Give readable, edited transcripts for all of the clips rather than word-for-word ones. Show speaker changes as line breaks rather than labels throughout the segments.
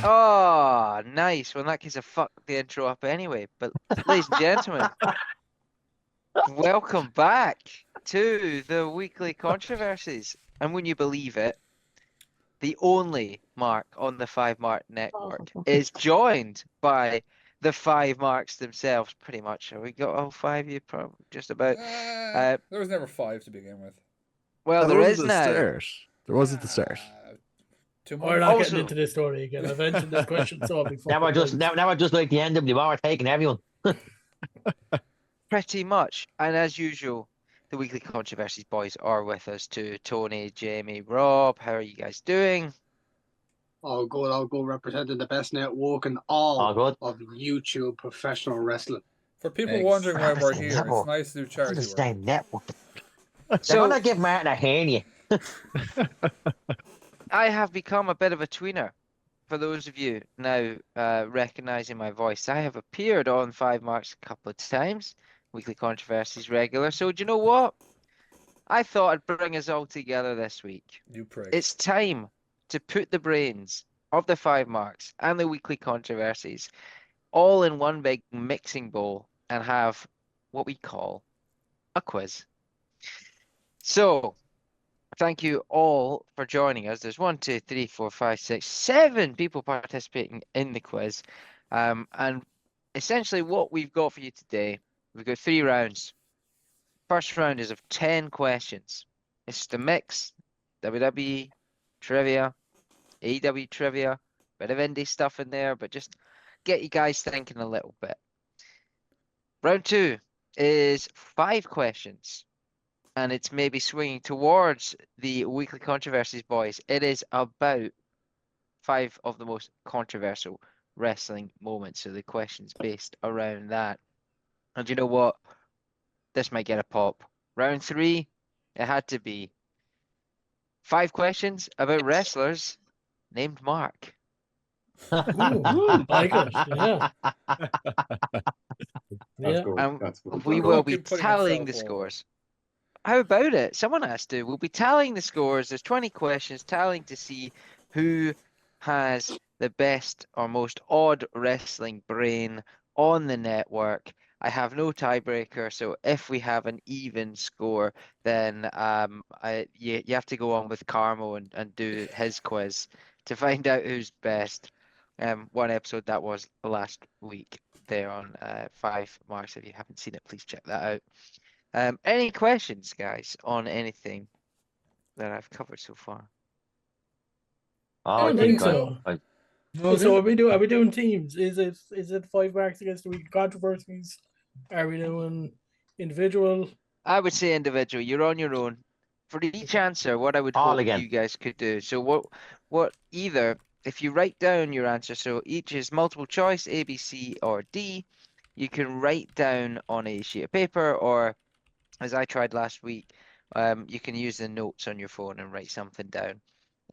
Oh, nice. Well, in that case, I fucked the intro up anyway. But, ladies and gentlemen, welcome back to the Weekly Controversies. And wouldn't you believe it, the only Mark on the FiveMark network is joined by the FiveMarks themselves, pretty much. Have we got all five of you? Probably just about.
There was never five to begin with.
Well, there is now.
There was at the start.
Too
We're
much.
not
Also-
getting into this story again. I've mentioned this question so before.
Now we're just like the NWR taking everyone.
Pretty much. And as usual, the Weekly Controversies boys are with us too. Tony, Jamie, Rob, how are you guys doing?
I'll go representing the best network in all
good.
of YouTube professional wrestling.
For people
Thanks.
wondering why we're
Obviously,
here,
network.
it's nice to do
It's
charity
the
work.
same network. They're
So
gonna give Martin a hernia.
I have become a bit of a tweener. For those of you now recognizing my voice, I have appeared on FiveMarks a couple of times, Weekly Controversies regular. So do you know what? I thought I'd bring us all together this week.
You prick.
It's time to put the brains of the FiveMarks and the Weekly Controversies all in one big mixing bowl and have what we call a quiz. So, thank you all for joining us. There's 1, 2, 3, 4, 5, 6, 7 people participating in the quiz. And essentially what we've got for you today, we've got 3 rounds. First round is of 10 questions. It's the mix, WWE trivia, AEW trivia, bit of indie stuff in there, but just get you guys thinking a little bit. Round 2 is 5 questions, and it's maybe swinging towards the Weekly Controversies boys. It is about 5 of the most controversial wrestling moments, so the questions based around that. And you know what? This might get a pop. Round 3, it had to be 5 questions about wrestlers named Mark.
Ooh, like it. Yeah. Yeah.
We
Go
will
on,
be
keep putting
tallying the
yourself over.
scores. How about it? Someone has to. We'll be tallying the scores. There's 20 questions, tallying to see who has the best or most odd wrestling brain on the network. I have no tiebreaker, so if we have an even score, then you have to go on with Carmo and do his quiz to find out who's best. One episode that was last week there on FiveMarks. If you haven't seen it, please check that out. Any questions, guys, on anything that I've covered so far?
I don't think so. So are we doing teams? Is it FiveMarks against the Weekly Controversies? Are we doing individual?
I would say individual. You're on your own. For each answer, what I would
All
hope
again.
you guys could do. So what either, if you write down your answer, so each is multiple choice, A, B, C, or D, you can write down on a sheet of paper, or as I tried last week, you can use the notes on your phone and write something down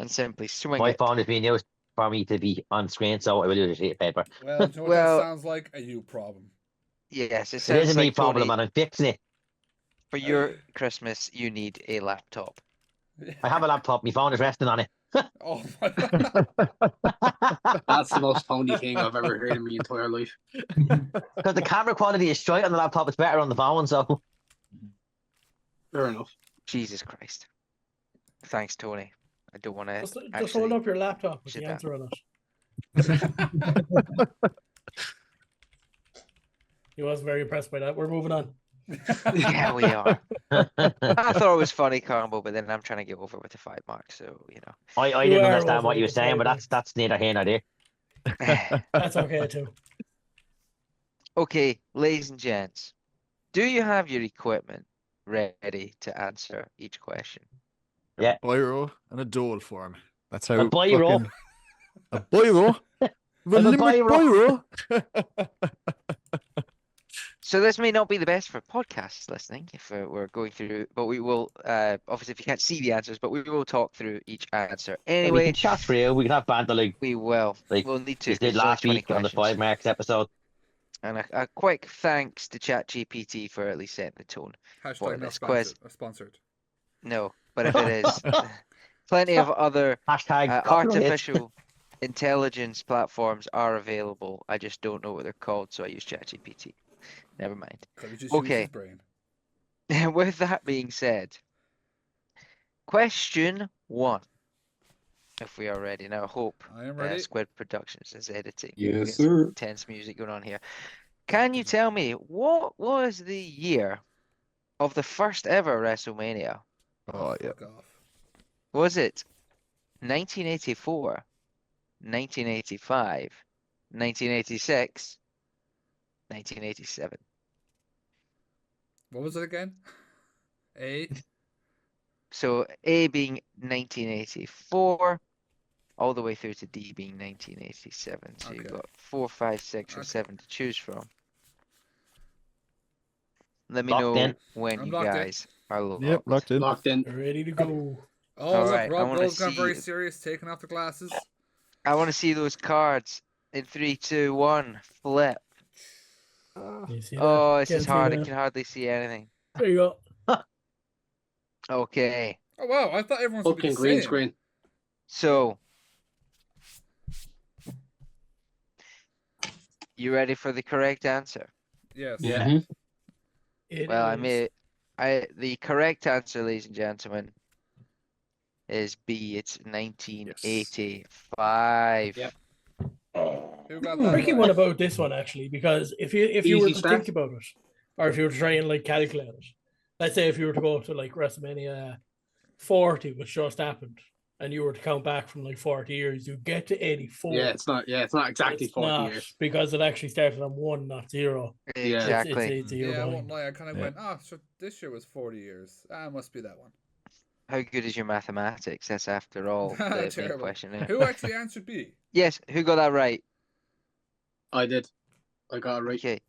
and simply swing
My
it.
phone is being used for me to be on screen, so I will use a sheet of paper.
Well, do you know what
Well-
that sounds like? A you problem.
Yes, it
It
sounds
isn't me
like,
problem,
Tony,
and I'm fixing it.
for your Christmas, you need a laptop.
I have a laptop. My phone is resting on it.
Oh my god.
That's the most phony thing I've ever heard in my entire life.
Because the camera quality is straight on the laptop. It's better on the phone, so.
Fair enough.
Jesus Christ. Thanks, Tony. I don't want to
Just hold up your laptop with
shit
the
that.
answer on it. He wasn't very impressed by that. We're moving on.
Yeah, we are. I thought it was funny, Carmo, but then I'm trying to get over with the FiveMarks, so you know.
I
You
didn't
are
understand what
over
you were
the
saying, but
FiveMarks.
that's neither here nor there.
That's okay too.
Okay, ladies and gents, do you have your equipment ready to answer each question?
Yeah.
A biro and a dole form. That's how
A biro?
fucking- A biro?
I'm a
Limit
biro.
So this may not be the best for podcast listening if we're going through, but we will, obviously if you can't see the answers, but we will talk through each answer.
We
Anyway,
can chat through. We can have banter like
we will.
Like
We'll need to.
we did
because there's only
last
20
week on the
questions.
FiveMarks episode.
And a quick thanks to ChatGPT for at least setting the tone. For
Hashtag not
this quiz.
sponsored.
No, but if it is, plenty of other
Hashtag copyright.
artificial intelligence platforms are available. I just don't know what they're called, so I use ChatGPT. Never mind.
Could have just used his
Okay.
brain.
With that being said, question 1. If we are ready now, I hope
I am ready.
Squid Productions is editing. We
Yes,
got some
sir.
tense music going on here. Can you tell me what was the year of the first ever WrestleMania?
Oh, yeah.
Fuck off.
Was it 1984, 1985, 1986, 1987?
What was it again? A.
So A being 1984, all the way through to D being 1987. So you've
Okay.
got 4, 5, 6, or
Okay.
7 to choose from. Let me
Locked
know
in.
when
I'm
you
locked in.
guys are locked.
Yep, locked in.
Locked in.
Ready to go.
Oh,
All
look,
right, I wanna
Rob's gone very
see-
serious, taking off the glasses.
I want to see those cards in 3, 2, 1. Flip.
You see that?
Oh, this
Can't
is
see
hard. I
that.
can hardly see anything.
There you go.
Okay,
Oh, wow, I thought everyone's would be
Fucking
the
green
same.
screen.
so you ready for the correct answer?
Yes.
Yeah.
Mhm.
It
Well,
is.
the correct answer, ladies and gentlemen, is B. It's 1985.
Yep.
Who got that
Tricky
right?
one about this one actually, because if you were
Easy
to
start.
think about it, or if you were to try and like calculate it, let's say if you were to go to like WrestleMania 40, which just happened, and you were to count back from like 40 years, you get to 84.
Yeah, it's not exactly
It's
40
not,
years.
because it actually started on 1, not 0.
Yeah.
Exactly.
It's a year
Yeah, I
behind.
won't lie. I kind of
Yeah.
went, oh, so this year was 40 years. Ah, must be that one.
How good is your mathematics? That's after all the main
Terrible.
question here.
Who actually answered B?
Yes, who got that right?
I did. I got it right.
Okay,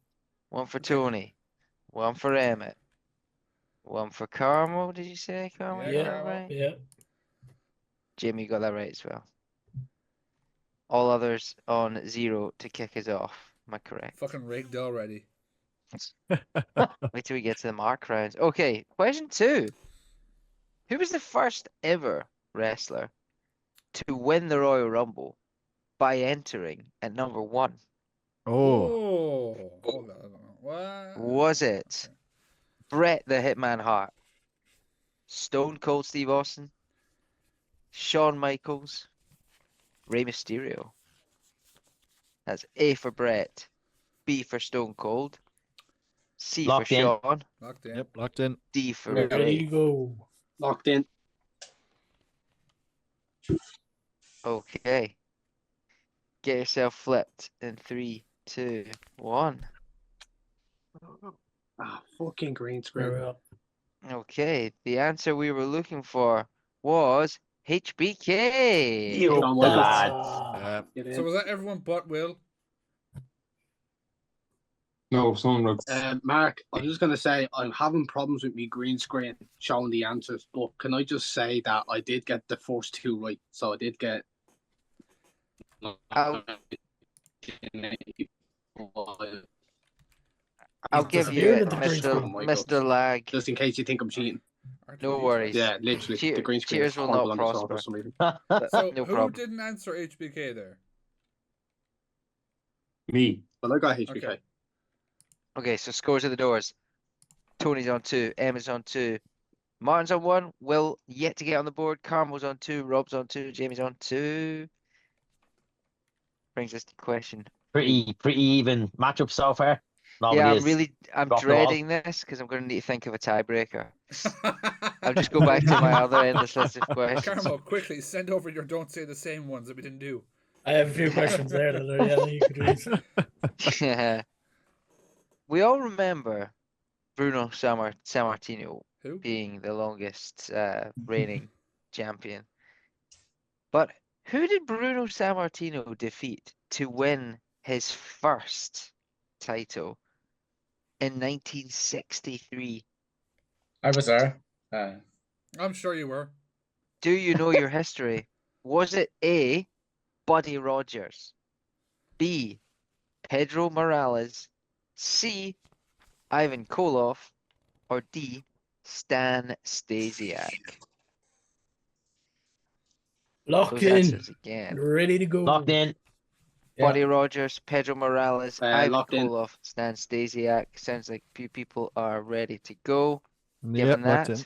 one for
Okay.
Tony, one for Emmett, one for Carmel. Did you say Carmel?
Yeah,
got that
Carmel.
right?
Yeah.
Jimmy got that right as well. All others on 0 to kick us off. Am I correct?
Fucking rigged already.
Wait till we get to the mark rounds. Okay, question 2. Who was the first ever wrestler to win the Royal Rumble by entering at number 1?
Oh,
Hold on. What?
Was it
Okay.
Bret the Hitman Hart, Stone Cold Steve Austin, Shawn Michaels, Rey Mysterio? That's A for Bret, B for Stone Cold, C
Locked
for
in.
Shawn,
Locked in.
yep, locked in.
D for
Yeah.
Ready to
Rey.
go.
Locked in.
Okay. Get yourself flipped in 3, 2, 1.
Ah, fucking green
There
screen.
we go.
Okay, the answer we were looking for was HBK.
You
Shawn Michaels.
lads.
Get in.
So was that everyone but Will?
No, someone wrote.
Mark, I'm just gonna say I'm having problems with me green screen showing the answers, but can I just say that I did get the first 2 right, so I did get.
I'll
Just
give
in
you
Weird
it,
that the green
Mr.
screen-
Mr. Lag.
case you think I'm cheating.
No worries.
Yeah, literally, the green screen
Cheers
is
will
horrible
not
on this one
prosper.
for some reason.
So
No
who
problem.
didn't answer HBK there?
Me.
But I got HBK.
Okay.
Okay, so scores at the doors. Tony's on 2, Emma's on 2, Martin's on 1, Will yet to get on the board, Carmel's on 2, Rob's on 2, Jamie's on 2. Brings us to question.
Pretty even matchup so far.
Yeah,
Nobody
I'm
dropped the ball.
dreading this because I'm going to need to think of a tiebreaker. I'll just go back to my other endless list of questions.
Carmel, quickly send over your don't say the same ones that we didn't do.
I have a few questions there that are, yeah, you could read.
We all remember Bruno Sammartino
Who?
being the longest reigning champion. But who did Bruno Sammartino defeat to win his first title in 1963?
I was there.
I'm sure you were.
Do you know your history? Was it A, Buddy Rogers, B, Pedro Morales, C, Ivan Koloff, or D, Stan Stasiak?
Locked
those
in.
answers again.
Ready to go.
Locked in.
Buddy Rogers, Pedro Morales, Ivan
locked in.
Koloff, Stan Stasiak. Sounds like a few people are ready to go.
Yep,
Given
locked
that,
in.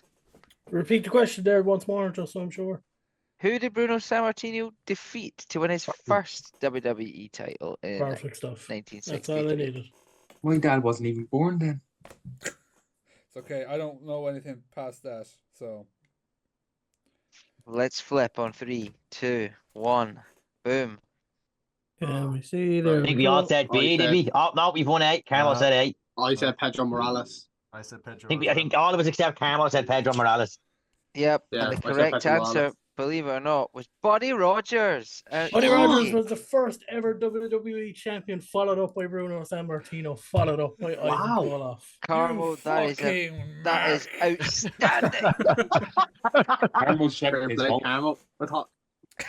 Repeat the question there once more, just so I'm sure.
who did Bruno Sammartino defeat to win his first WWE title in
Perfect stuff. That's all I
1963?
needed.
My dad wasn't even born then.
It's okay. I don't know anything past that. So
Let's flip on 3, 2, 1. Boom.
Can we see there?
I
Right.
think
we
we all
go.
said B, did we? Oh, no, we've won 8. Carmo said 8.
I said Pedro Morales.
I said Pedro.
I think all of us except Carmo said Pedro Morales.
Yep,
Yeah,
and the
I said
correct
Pedro
answer,
Morales.
believe it or not, was Buddy Rogers.
Buddy
Easy.
Rogers was the first ever WWE champion, followed up by Bruno Sammartino, followed up by Ivan
Wow.
Koloff.
Carmo, that is outstanding.
Carmo checked
Fair
his
play,
home.
Carmo. I thought,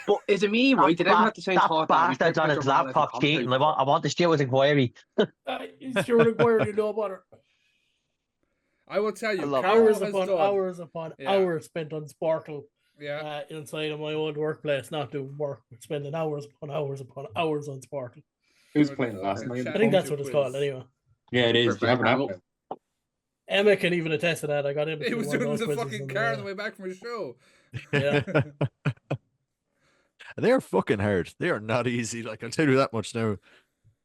but is it me, right? Did everyone have the same
That
thought? that we
bastard's
put
on his
Pedro Morales in
laptop
commentary
cheating. I want the Stewart's inquiry.
Stuart McGuire, you know about it.
I will tell you,
I love
Carmo
Hours
has
upon
done.
hours upon
Yeah.
hours spent on Sparkle
Yeah.
inside of my old workplace, not doing work, but spending hours upon hours upon hours on Sparkle.
He was playing last night.
I think that's what it's called anyway.
Yeah, it is.
Fair
You have
play,
an
Carmo.
app.
Emma can even attest to that. I got him.
He was doing the fucking car on the way back from his show.
Yeah.
They're fucking hard. They are not easy. Like, I'll tell you that much now.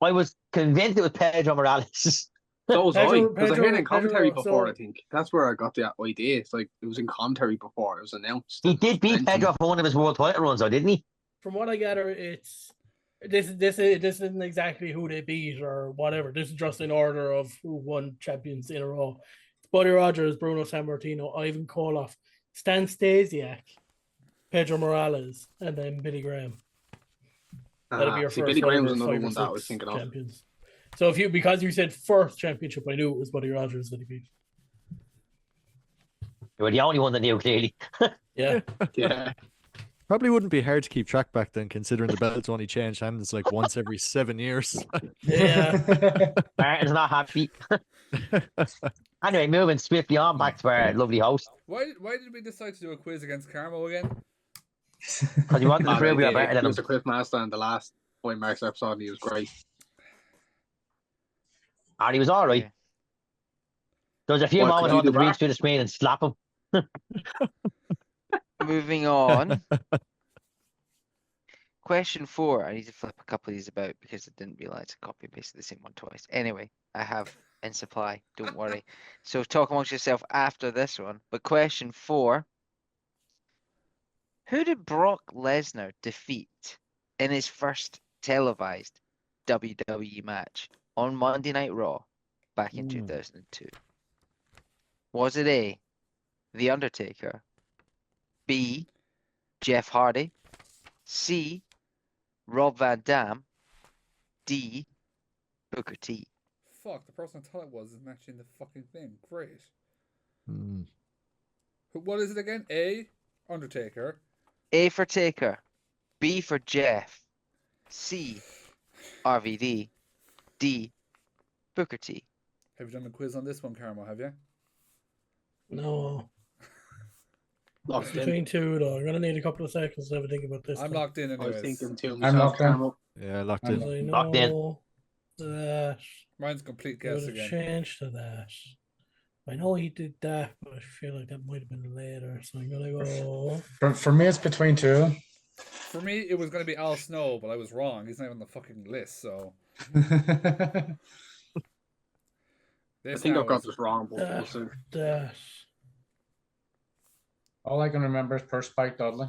I was convinced it was Pedro Morales.
So was I, because I heard it in
Pedro,
commentary before,
so-
I think. That's where I got the idea. It's like, it was in commentary before, it was announced.
He did beat
Mentioned.
Pedro for one of his world title runs, though, didn't he?
From what I gather, it's this isn't exactly who they beat or whatever. This is just in order of who won champions in a row. It's Buddy Rogers, Bruno Sammartino, Ivan Koloff, Stan Stasiak, Pedro Morales, and then Billy Graham. That'd be your
See,
first
Billy Graham was
whatever,
another
5 or
one that I was
6
thinking of.
champions. So because you said first championship, I knew it was Buddy Rogers that he beat.
You were the only one that knew, clearly.
Yeah.
Yeah.
Probably wouldn't be hard to keep track back then, considering the belts only change hands like once every 7 years.
Yeah.
Martin's not happy. Anyway, moving swiftly on back to our lovely host.
Why did we decide to do a quiz against Carmo again?
Because you wanted to prove we are better
He
than
was
him.
the Cliff Master in the last FiveMarks episode, and he was great.
And he was all right.
Yeah.
There was a few
What,
moments
could
I
you
wanted
do
to reach
back?
through the screen and slap him.
Moving on. Question 4. I need to flip a couple of these about because I didn't realize I copy and pasted the same one twice. Anyway, I have in supply. Don't worry. So talk amongst yourself after this one. But question 4. Who did Brock Lesnar defeat in his first televised WWE match on Monday Night Raw back in 2002? Was it A, The Undertaker, B, Jeff Hardy, C, Rob Van Dam, D, Booker T?
Fuck, the person I thought it was isn't actually in the fucking thing. Great.
Hmm.
What is it again? A, Undertaker.
A for Taker, B for Jeff, C, RVD, D, Booker T.
Have you done a quiz on this one, Carmo, have you?
No.
Locked in.
Between two, though. I'm going to need a couple of seconds to have a think about this.
I'm
thing.
locked in
I was
anyways.
thinking too
I'm
myself,
locked in.
Carmo.
Yeah, locked
I'm
in.
I
Locked in.
know that
Mine's complete
there
guess
was a
again.
change to that. I know he did that, but I feel like that might have been later. So I'm going to go.
For me, it's between two.
For me, it was going to be Al Snow, but I was wrong. He's not even on the fucking list, so...
I
This
think
now
I've got
is-
this wrong, but we'll see.
That.
All I can remember is per Spike Dudley.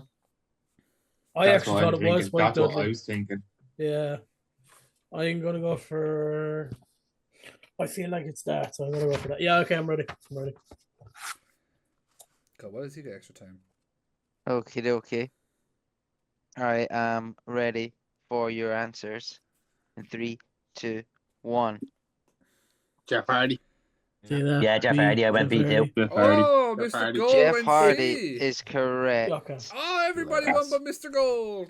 I
That's
actually
what
thought
I'm
it was
thinking.
Spike
That's what I
Dudley.
was thinking.
Yeah. I'm going to go for. I feel like it's that, so I'm going to go for that. Yeah, okay, I'm ready. I'm ready.
God, what does he get extra time?
Okay, dokie. Alright, I'm ready for your answers. In 3, 2, 1.
Jeff Hardy.
See that?
Yeah, Jeff
B,
Hardy, I went
Jeff
B too.
Hardy.
Jeff Hardy.
Oh,
Jeff
Mr.
Hardy.
Gold
Jeff
went
Hardy
C.
is correct.
Okay.
Oh, everybody won
Yes.
but Mr. Gold.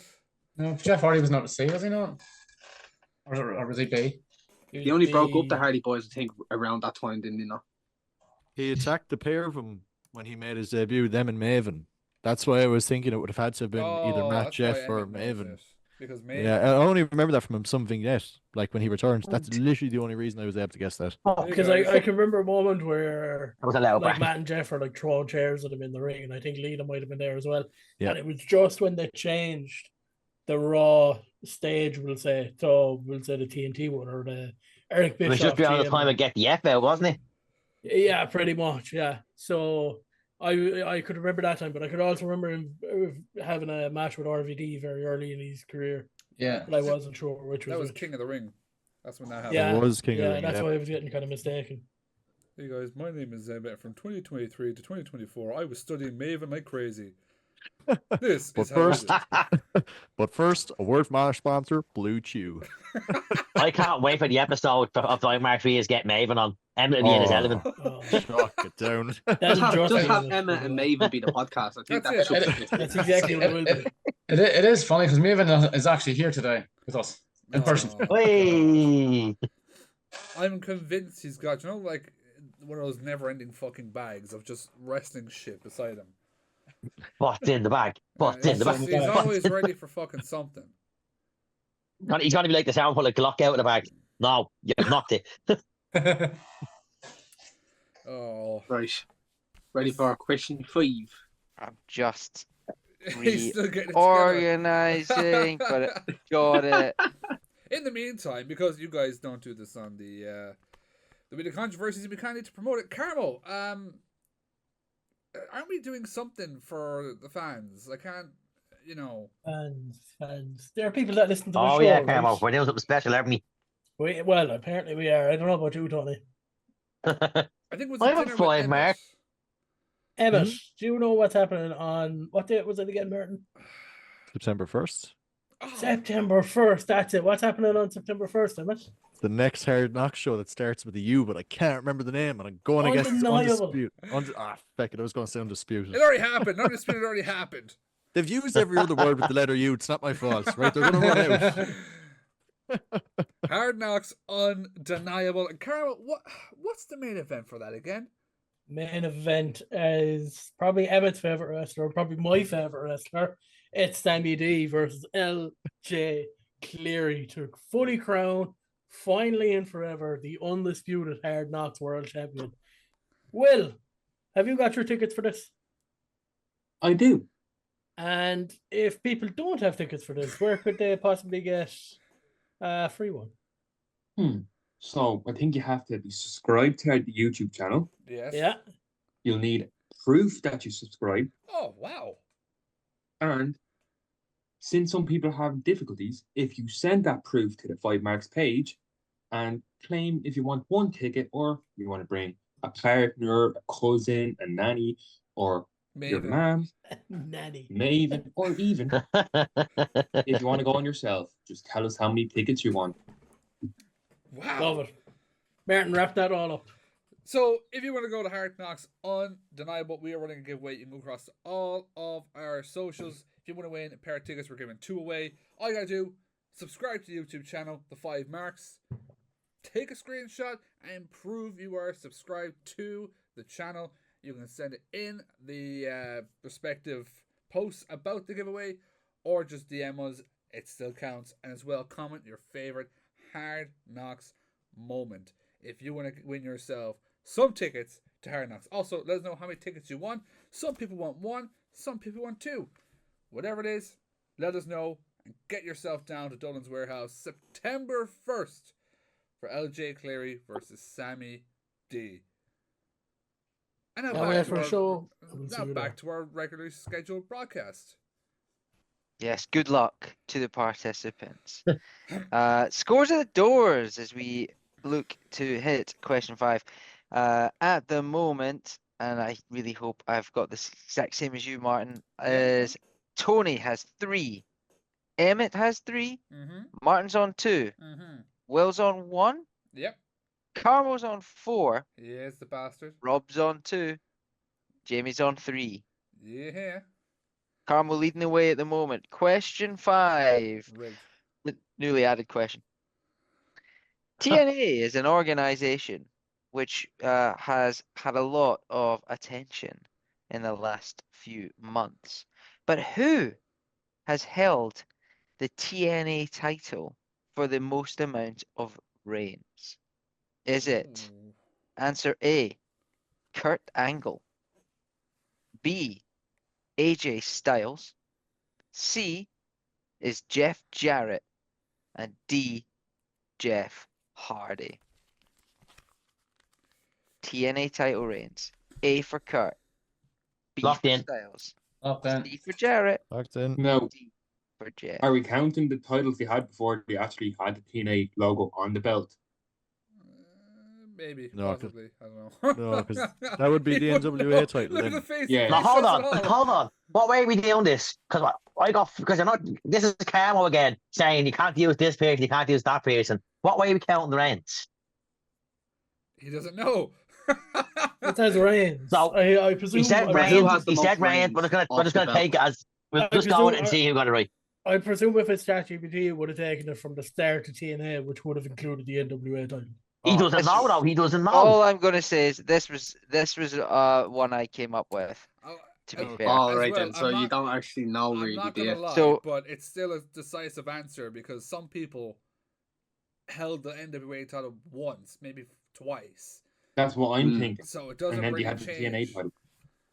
No, Jeff Hardy was not a C, was he not? Or was he B?
He only broke up the
B.
Hardy Boys, I think, around that time, didn't he? Know?
He attacked the pair of them when he made his debut, them and Maven. That's why I was thinking it would have had to have been either
Oh,
Matt,
that's why
Jeff, or
Emmett knows
Maven.
it. Because
Yeah,
Maven.
I only remember that from some vignette, like when he returned. That's literally the only reason I was able to guess that.
Oh,
Hey,
Because
guys.
I can remember a moment where
that was a loud
like
bang.
Matt and Jeff are like throwing chairs at him in the ring, and I think Lita might have been there as well.
Yeah.
And it was just when they changed the Raw stage, we'll say, so we'll say the TNT one or the Eric
It was
Bischoff
just around the
GM.
time I get the F out, wasn't it?
Yeah, pretty much. Yeah. So I could remember that time, but I could also remember him having a match with RVD very early in his career,
Yeah.
but I wasn't sure which
That was
which.
King of the Ring. That's when that happened.
Yeah,
It was King of the
yeah,
Ring,
that's
yeah.
why I was getting kind of mistaken.
Hey guys, my name is Emmett. From 2023 to 2024, I was studying Maven like crazy. This
But
is how
first- But first, a word from our sponsor, Blue Chew.
I can't wait for the episode of FiveMarks where you get Maven on. Emmett will be in his element.
Oh,
Shock it down.
that'll
Just have
be
Emma and Maven be the podcast. I think
That's
that
it.
should
That's exactly what it will be.
It is funny because Maven is actually here today with us in person.
Oh, God.
Whee!
I'm convinced he's got, like one of those never-ending fucking bags of just wrestling shit beside him.
What's in the bag? What's in the bag?
He's always ready for fucking something.
He's gonna be like the sound full of Glock out of the bag. No, you've knocked it.
Oh,
right. Ready for question 5?
I'm just
he's still getting it together.
organizing, but got it.
In the meantime, because you guys don't do this on the Weekly Controversies, we kind of need to promote it. Carmo, aren't we doing something for the fans? I can't,
Fans. There are people that listen to the
Oh
show.
yeah,
right?
Camo. We're doing something special, aren't we?
Well, apparently we are. I don't know about you, Tony.
I think it was
I
a
have a
dinner with
five,
Emmett.
Mark.
Emmett, do you know what's happening on what date was it again, Merton?
September 1st.
Oh,
September 1st. That's it. What's happening on September 1st, Emmett?
The next Hard Knock show that starts with a U, but I can't remember the name, and I'm going against
Undeniable.
Undisputed. Feck it, I was going to say Undisputed.
it already happened. Undisputed already happened.
They've used every other word with the letter U. It's not my fault, right? They're going to run out.
Hard Knocks, Undeniable. And Carl, what's the main event for that again?
Main event is probably Emmett's favorite wrestler, probably my favorite wrestler. It's Sammy D versus LJ Cleary to fully crown, finally and forever, the undisputed Hard Knocks World Champion. Will, have you got your tickets for this?
I do.
And if people don't have tickets for this, where could they possibly get a free one?
So I think you have to be subscribed to our YouTube channel.
Yes.
Yeah.
You'll need proof that you subscribe.
Oh, wow.
And since some people have difficulties, if you send that proof to the FiveMarks page and claim if you want one ticket or you want to bring a partner, a cousin, a nanny, or your
Maven.
mom,
Nanny.
Maven, or even if you want to go on yourself, just tell us how many tickets you want.
Wow.
Love it. Martin, wrap that all up.
So, if you want to go to Hard Knocks Undeniable, we are running a giveaway. You can go across to all of our socials. If you want to win a pair of tickets, we're giving 2 away. All you got to do, subscribe to the YouTube channel, The FiveMarks. Take a screenshot and prove you are subscribed to the channel. You can send it in the respective posts about the giveaway or just DM us. It still counts. And as well, comment your favorite Hard Knocks moment. If you want to win yourself some tickets to Hard Knocks. Also, let us know how many tickets you want. Some people want 1, some people want 2. Whatever it is, let us know and get yourself down to Dublin's Warehouse September 1st for LJ Cleary versus Sammy D. And
Now we have for a show. We'll see
now
you
back to our regularly scheduled broadcast.
Yes, good luck to the participants. Scores at the doors as we look to hit question 5. At the moment, and I really hope I've got the exact same as you, Martin, is Tony has 3, Emmett has 3,
Mm-hmm.
Martin's on 2,
Mm-hmm.
Will's on 1,
Yep.
Carmo's on 4,
He is the bastard.
Rob's on 2, Jamie's on 3.
Yeah.
Carmo leading the way at the moment. Question 5.
Rigged.
The newly added question. TNA is an organization which has had a lot of attention in the last few months. But who has held the TNA title for the most amount of reigns? Is it answer A, Kurt Angle, B, AJ Styles, C is Jeff Jarrett, and D, Jeff Hardy? TNA title reigns. A for Kurt, B
Locked
for
in.
Styles,
Locked in.
C for Jarrett,
Locked in.
No.
D for Jeff.
Are we counting the titles they had before they actually had the TNA logo on the belt?
Maybe,
No, 'cause-
possibly. I don't know.
No, 'cause that would be
He
the
wouldn't
NWA
know.
title
Look at
then.
the face.
Yeah.
Now
He
hold
says
on,
it all.
hold on. What way are we doing this? Because because you're not. This is Camo again saying you can't use this person, you can't use that person. What way are we counting the rents?
He doesn't know.
It says Reigns.
So,
I presume.
He said
I
Who
presume,
has
Reigns.
the
He
most
said Reigns.
reigns
We're
off
just
the
gonna
belt?
take it as we'll
I
just go with it and
presume-
see who got it right.
I presume if it's ChatGPT, it would have taken it from the start to TNA, which would have included the NWA title.
He doesn't
this-
know though. He doesn't know.
All I'm gonna say is this was one I came up with.
Oh,
To be
as-
fair,
All
as
right
well,
then. So
I'm
you
not-
don't actually know
I'm
really,
not
do
gonna
you?
lie,
So-
but it's still a decisive answer because some people held the NWA title once, maybe twice.
That's what I'm
Mm.
thinking.
So it doesn't
And then
really
they had the TNA
change.
title.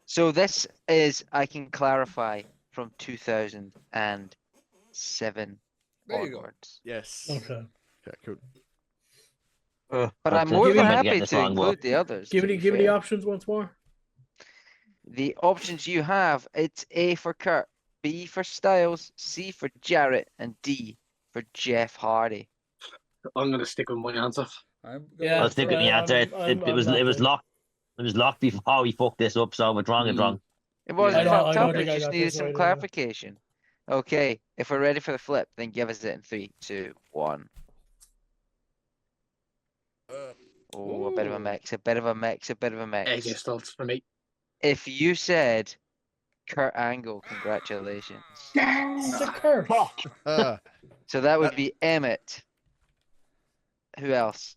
so this is, I can clarify, from 2007
There you go.
onwards.
Yes.
Okay.
Okay, cool.
But I'm
Okay.
more
Give
than
me-
happy
Getting
to
this wrong,
include the others.
Give
to
me
be
give me the
fair.
options once more.
The options you have, it's A for Kurt, B for Styles, C for Jarrett, and D for Jeff Hardy.
I'm gonna stick with my answer.
I'm
Yeah,
I was thinking the answer. It was locked. It was locked before we fucked this up. So it's wrong. It's wrong.
It wasn't
I don't-
fucked
I don't
up, it
think I
just
got
needed
this
some
right either.
clarification. Okay, if we're ready for the flip, then give us it in 3, 2, 1. Oh, a bit of a
Ooh.
mix, a bit of a mix, a bit of a mix.
AJ Styles for me.
If you said Kurt Angle, congratulations.
It's a curse.
Fuck.
So that would be Emmett. Who else?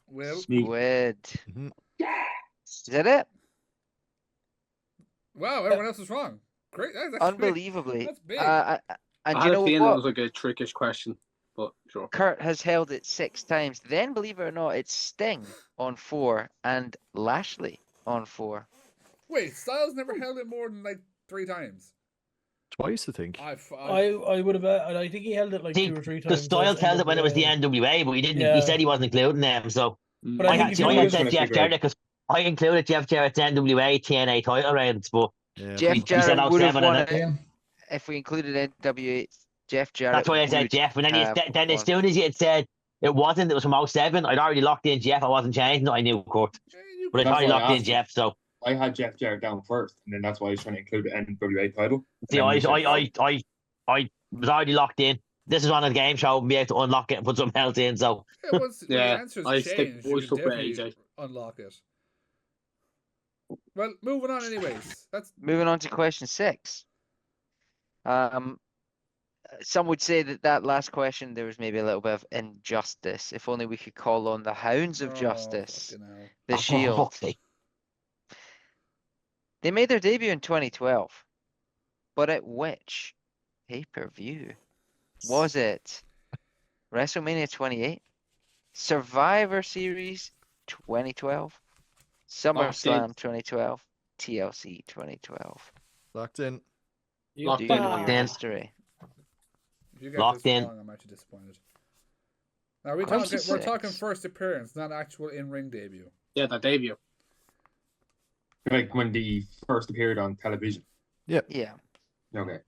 Will.
Squid.
Mhm.
Is that it?
Wow, everyone else was wrong. Great. That's big.
Unbelievably.
That's big.
And
I
you
had a
know
feeling it
what?
was like a trickish question, but sure.
Kurt has held it 6 times. Then, believe it or not, it's Sting on 4 and Lashley on 4.
Wait, Styles never held it more than like 3 times.
Twice, I think.
I would have. I think he held it like
See,
2 or 3
the
times.
Styles
as
held it when it was the
NWA.
NWA, but he didn't.
Yeah.
He said he wasn't including them. So
But I
I
think
had,
if
see,
you
I
were
had
gonna
said Jeff
figure out-
Jarrett because I included Jeff Jarrett's NWA TNA title reigns, but
Yeah,
Jeff
he said
Jarrett would have
07
won
and
it
Yeah.
if we included NWA. Jeff Jarrett.
that's why I said
would
Jeff. And then,
have
then as
won.
soon as you had said it wasn't, it was from 07, I'd already locked in Jeff. I wasn't changing it. I knew, of course. But I'd
That's
already
why I
locked in
asked you.
Jeff. So
I had Jeff Jarrett down first, and then that's why I was trying to include the NWA title.
see,
And then
I
you said-
was already locked in. This is on a game show, and be able to unlock it and put something else in. So
Yeah, once when
Yeah,
the answers
I
change, you
always
can
stuck with
definitely
AJ.
unlock it. Well, moving on anyways. That's
Moving on to question 6. Some would say that last question there was maybe a little bit of injustice. If only we could call on the Hounds of
Oh,
Justice,
fucking hell.
the
Oh,
Shield.
fuck's sake.
They made their debut in 2012, but at which pay-per-view? Was it WrestleMania 28, Survivor Series 2012, SummerSlam 2012, TLC 2012?
Locked in.
Locked
Do you know
Locked
your
in.
history?
If you get
Locked
this
in.
wrong, I'm actually disappointed. Now we're
Question
talking
6.
first appearance, not actual in-ring debut.
Yeah, the debut.
Like when they first appeared on television.
Yeah.
Okay.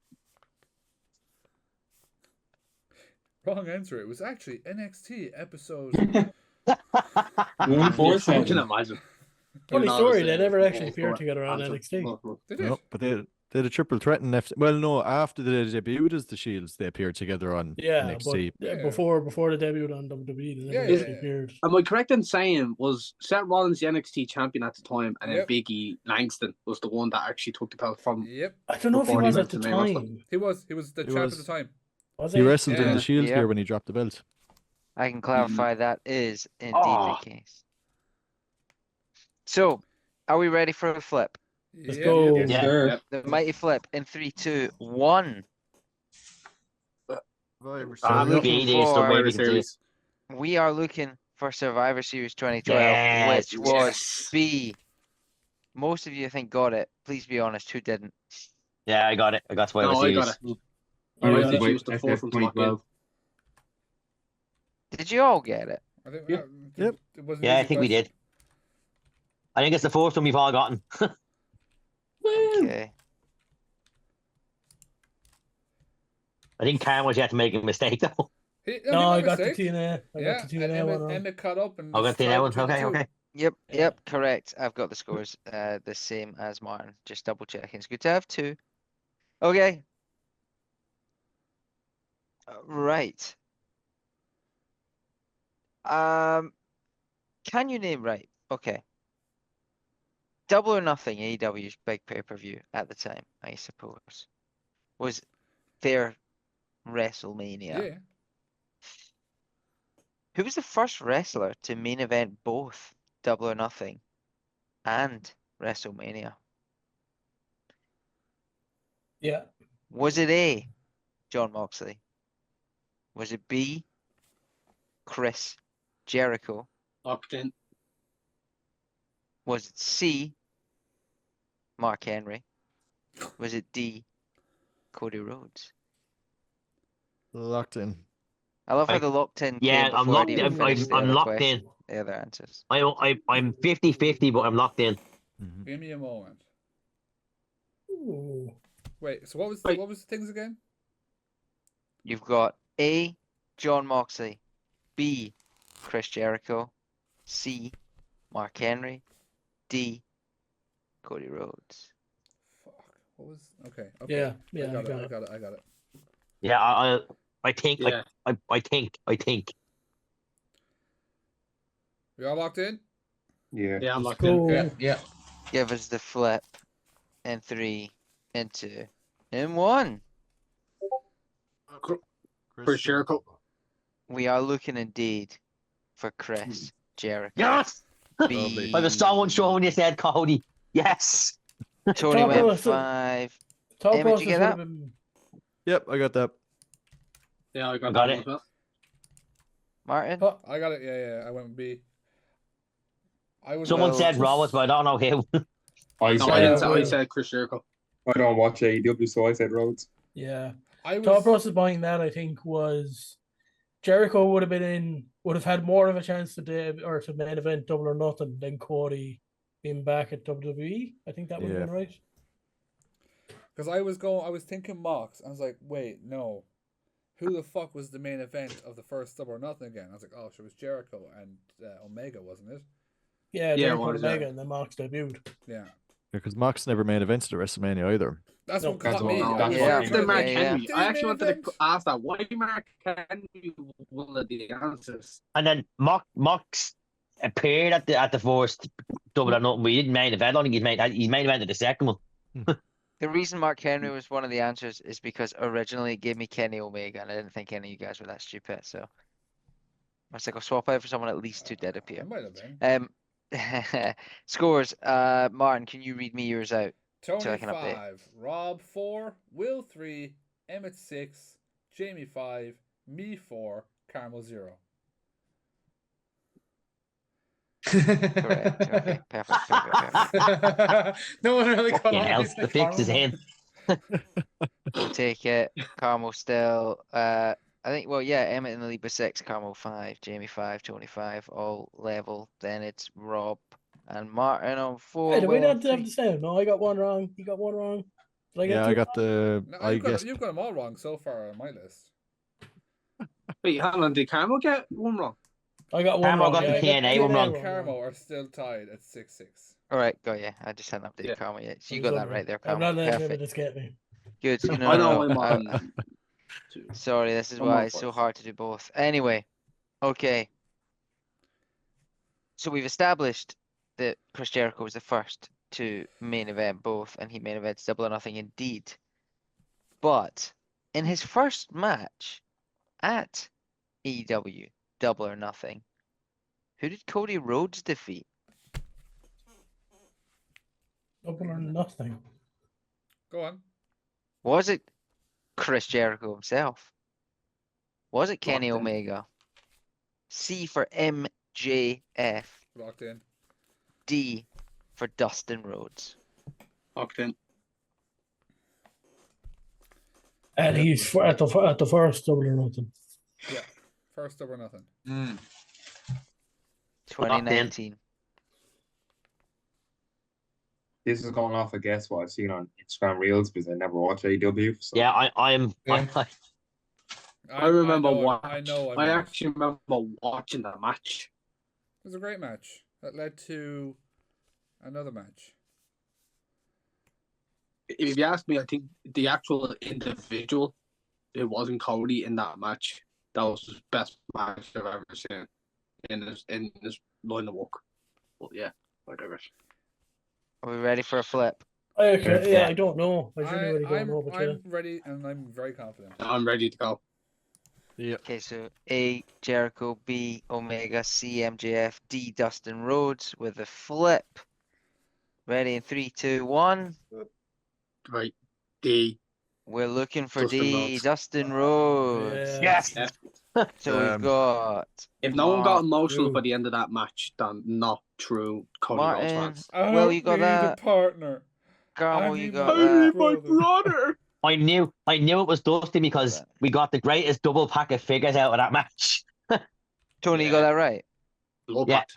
Wrong answer. It was actually NXT episode.
147.
I can imagine.
Funny
No,
story.
it's,
They never actually
yeah,
appeared together on
answer.
NXT.
Did it?
No, but they had a triple threat in Well, no, after they debuted as the Shields, they appeared together on
Yeah,
NXT.
but
Yeah.
before the debut on WWE, they never
Yeah,
actually
yeah.
appeared.
Am I correct in saying was Seth Rollins the NXT champion at the time, and then
Yep.
Biggie Langston was the one that actually took the belt from?
Yep.
I don't know if he
Before he
was
went
at the
to the main roster.
time.
He was the
He
champ
was.
at the time.
Was
He wrestled in
Yeah.
the Shield
Yeah.
here when he dropped the belt.
I can clarify that is indeed
Oh.
the case. So, are we ready for a flip?
Let's
Yep.
go.
Yes,
Yeah.
sir.
The mighty flip in 3, 2, 1.
Survivor
Ah,
looking
beat this, the
for-
way
Survivor
we can do it.
Series.
We are looking for Survivor Series 2012,
Yes,
which was
yes.
B. Most of you, I think, got it. Please be honest, who didn't?
Yeah, I got it. I got Survivor
No, I got
Series.
it.
I
I
went
had
to
to choose the fourth
SF
one to lock in.
2012.
Did you all get it?
I think.
Yeah.
Yep.
It was an
Yeah, I
easy
think we
question.
did. I think it's the fourth one we've all gotten.
Okay.
I think Cam was yet to make a mistake though.
No,
he
I
made
got the
mistake.
TNA. I
Yeah,
got the
and
TNA one
Emmett,
wrong.
Emmett caught up and
I got
it's
the
tied
one.
between the
Okay,
two.
okay.
Yep,
Yeah.
yep, correct. I've got the scores the same as Martin. Just double checking. It's good to have two. Okay. Right. Can you name right? Okay. Double or Nothing, AEW's big pay-per-view at the time, I suppose, was their WrestleMania.
Yeah.
Who was the first wrestler to main event both Double or Nothing and WrestleMania?
Yeah.
Was it A, John Moxley? Was it B, Chris Jericho?
Locked in.
Was it C, Mark Henry? Was it D, Cody Rhodes?
Locked in.
I love how
I-
the locked in
Yeah,
came
I'm
before I
locked.
even finished the
I'm
other
locked
question,
in.
the other answers.
I'm 50-50, but I'm locked in.
Mhm.
Give me a moment.
Ooh.
Wait. So
Wait.
what was the things again?
You've got A, John Moxley, B, Chris Jericho, C, Mark Henry, D, Cody Rhodes.
Fuck. What was? Okay. Okay.
Yeah. Yeah.
I got it. I got it.
Yeah, I think.
Yeah.
I think.
We all locked in.
Yeah.
Yeah, I'm
Let's
locked in.
go.
Yeah, yeah.
Give us the flip in 3, in 2, in 1.
Chris Jericho.
We are looking indeed for Chris Jericho.
Yes.
B.
I was so unsure when you said Cody. Yes.
Tony
Top
went
process-
5.
Top
Emmett, did you
process
get
would
that?
have been.
Yep, I got that.
Yeah, I got
Got
that
it.
one as well.
Martin?
Oh,
I got it. Yeah. I went with B. I was.
Someone
Well,
said Rollins, but I don't know who.
I
No,
said,
I didn't say.
Yeah.
I said Chris Jericho.
I don't watch AEW, so I said Rhodes.
yeah.
I
Top
was.
process behind that, I think, was Jericho would have had more of a chance to to main event Double or Nothing than Cody being back at WWE. I think that would have
Yeah.
been right.
Because I was thinking Mox. I was like, wait, no. Who the fuck was the main event of the first Double or Nothing again? I was like, oh, so it was Jericho and Omega, wasn't it?
Yeah,
Yeah,
Jericho
it was,
and Omega, and then Mox debuted.
Yeah.
Because Mox never main evented at WrestleMania either.
That's
No,
what
that's
caught me.
what-
I was
yeah,
trying
After
to
Mark
think,
yeah.
Henry,
did
I
he
actually
main
wanted to
event?
ask that. Why Mark Henry was one of the answers?
And then Mox appeared at the first Double or Nothing. We didn't main event. I don't think he's main evented the second one.
The reason Mark Henry was one of the answers is because originally it gave me Kenny Omega, and I didn't think any of you guys were that stupid. So I was like, I'll swap out for someone at least who did appear.
It might have been.
Scores. Martin, can you read me yours out? So
Tony
I can update.
5, Rob 4, Will 3, Emmett 6, Jamie 5, me 4, Carmel 0.
Correct. Okay, perfect.
No one really caught
Yeah,
on.
else the fix is in.
We'll take it. Carmel still. I think. Well, yeah. Emmett and the lead with 6. Carmel 5. Jamie 5. Tony 5. All level. Then it's Rob and Martin on 4.
Hey, did we
Will on
not have
3.
the same? No, I got one wrong. You got one wrong. Did I get
Yeah,
two?
I got the.
No,
I guess.
you've got them all wrong so far on my list.
Wait, hang on. Did Carmel get one wrong?
I got one
Carmel
wrong.
got
yeah,
the
I got
TNA one wrong.
and Carmel are still tied at 6-6.
All right. Got you. I just hadn't updated
Yeah.
Carmel yet. So
I
you
was
got that
wondering.
right there,
I'm
Carmel.
not letting
Perfect.
this get me.
Good. No,
I know
no,
I'm
no.
on. Two.
Sorry, this is
I'm
why
on
it's so
first.
hard to do both. Anyway, okay. So we've established that Chris Jericho was the first to main event both, and he main events Double or Nothing indeed. But in his first match at AEW Double or Nothing, who did Cody Rhodes defeat?
Double or nothing.
Go on.
Was it Chris Jericho himself? Was it Kenny
Locked in.
Omega? C for MJF.
Locked in.
D for Dustin Rhodes.
Locked in.
And he's at the first double or nothing.
Yeah. First over nothing.
2019.
This is going off, I guess, what I've seen on Instagram Reels because I never watched AEW. So.
Yeah, I'm.
I remember
I know.
I actually remember watching the match.
It was a great match that led to another match.
If you ask me, I think the actual individual, it wasn't Cody in that match. That was the best match I've ever seen in this line of work. But yeah, whatever.
Are we ready for a flip?
I don't know. I really don't know. But
I'm ready and I'm very confident.
I'm ready to go.
Yeah.
Okay, so A, Jericho, B, Omega, C, MJF, D, Dustin Rhodes with a flip. Ready in 3, 2, 1.
Right. D.
We're looking for
Dustin
D,
Rhodes.
Dustin Rhodes.
Yes.
Yeah.
So we've got
If no one got
Mark,
emotional
True.
by the end of that match, then not true Cody Rhodes
Martin,
fans.
Well, you got
need a
that.
partner.
Carmel,
I
you
need
got
my
that.
brother.
I knew it was Dustin because we got the greatest double pack of figures out of that match.
Tony, you got that right?
Love
Yeah.
that.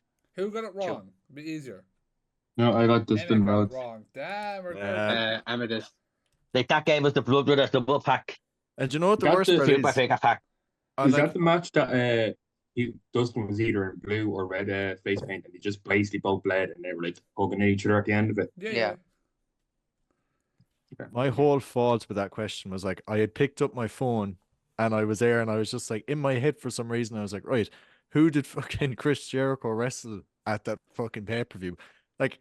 Who got it wrong? It'd be easier.
No, I got
Emmett
Dustin
got
Rhodes.
it wrong. Damn.
Emma did.
Like that game was the Blood Brothers double pack,
And do you know what the
Got
worst
the
part
super
is?
figure pack.
I'm
Was
like,
that the match that Dustin was either in blue or red face paint and they just basically both bled and they were like hugging each other at the end of it?
Yeah.
my whole fault with that question was like I had picked up my phone and I was there and I was just like in my head for some reason I was like, right, who did fucking Chris Jericho wrestle at that fucking pay-per-view? Like,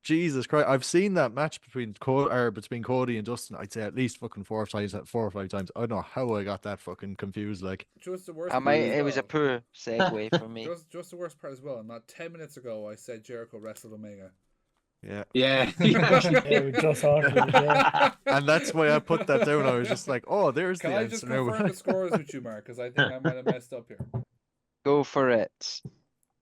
Jesus Christ, I've seen that match between Cody and Dustin, I'd say at least fucking 4 or 5 times. I don't know how I got that fucking confused. Like,
Just the worst
I
part
might.
as
It was a
well.
poor segue for me.
Just the worst part as well. Not 10 minutes ago, I said Jericho wrestled Omega.
yeah.
Yeah.
yeah, we just argued, yeah.
And that's why I put that down. I was just like, oh, there's
Can
the
I
answer
just
now.
confirm the scores with you, Mark? Because I think I might have messed up here.
Go for it.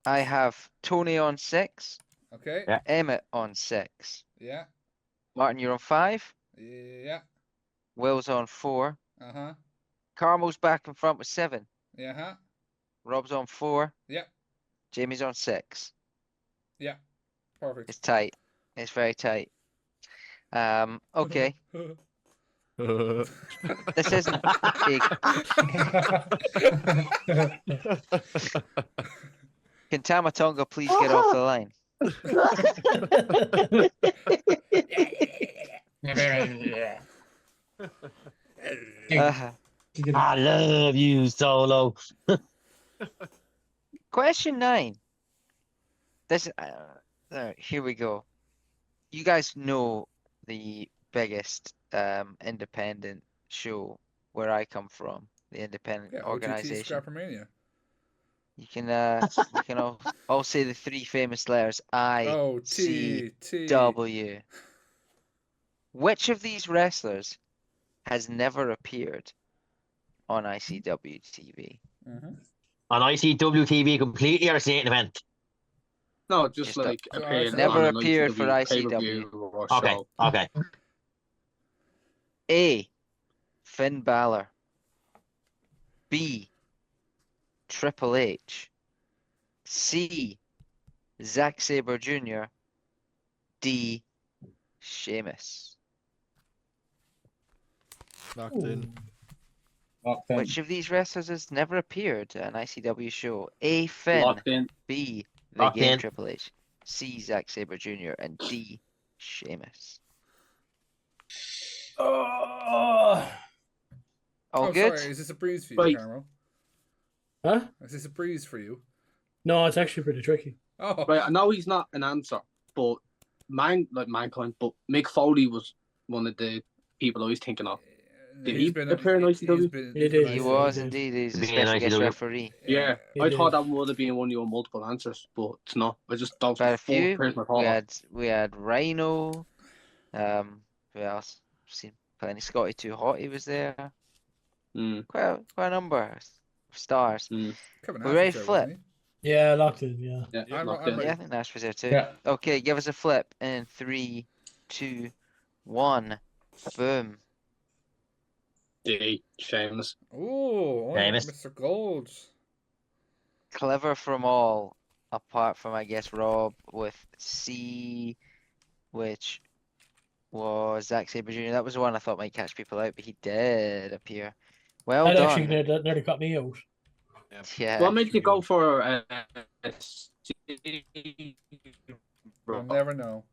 I have Tony on 6,
Okay.
Yeah.
Emmett on 6,
Yeah.
Martin, you're on 5,
Yeah.
Will's on 4,
Uh-huh.
Carmel's back in front with 7,
Yeah. Huh.
Rob's on 4,
Yeah.
Jamie's on 6.
Yeah. Perfect.
It's tight. It's very tight. Okay. This isn't a... Can Tamatonga please get off the line?
I love you, Solo.
Question 9. This here we go. You guys know the biggest independent show where I come from, the independent
Yeah, OTT
organization.
Scrappermania.
You can all say the 3 famous letters I, C,
T.
W. Which of these wrestlers has never appeared on ICW TV?
Mm-hmm.
On ICW TV completely or a state event?
No, just
Just
like appeared
never
on an
appeared for
pay-per-view or
Okay,
show.
okay.
A. Finn Balor. B. Triple H. C. Zack Sabre Jr. D. Sheamus.
Locked in.
Locked in.
Which of these wrestlers has never appeared at an ICW show? A. Finn.
Locked in.
B. The
Locked
Game
in.
Triple H. C. Zack Sabre Jr. And D. Sheamus. All good?
Sorry, is this a breeze for you,
Right.
Carmel?
Huh?
Is this a breeze for you?
No, it's actually pretty tricky.
Oh.
Right, I know he's not an answer, but Mankind, but Mick Foley was one of the people I was thinking of. Did he appear in ICW?
He did.
He
Yeah,
was
he did.
indeed. He's a
Being
special guest
ICW.
referee.
Yeah,
He
I
did.
thought that would have been one of your multiple answers, but it's not. I just thought
But a
the fourth
few.
person I thought
We
of.
had Rhino. Who else? Seen plenty. Scotty Too Hot, he was there.
Mm.
Quite a number of stars.
Kevin
We
Nash
ready
was
to
there,
flip?
wasn't
Yeah, locked in. Yeah.
Yeah,
he? I'm,
locked
I'm
in.
Yeah, I
ready.
think Nash was there too.
Yeah.
Okay, give us a flip in 3, 2, 1. Boom.
D. Shameless.
Oh,
Famous.
Mr. Gold.
Clever from all, apart from I guess Rob with C, which was Zack Sabre Jr. That was the one I thought might catch people out, but he did appear. Well
That actually
done.
nearly cut me out.
Yeah.
What made you go for
We'll never know.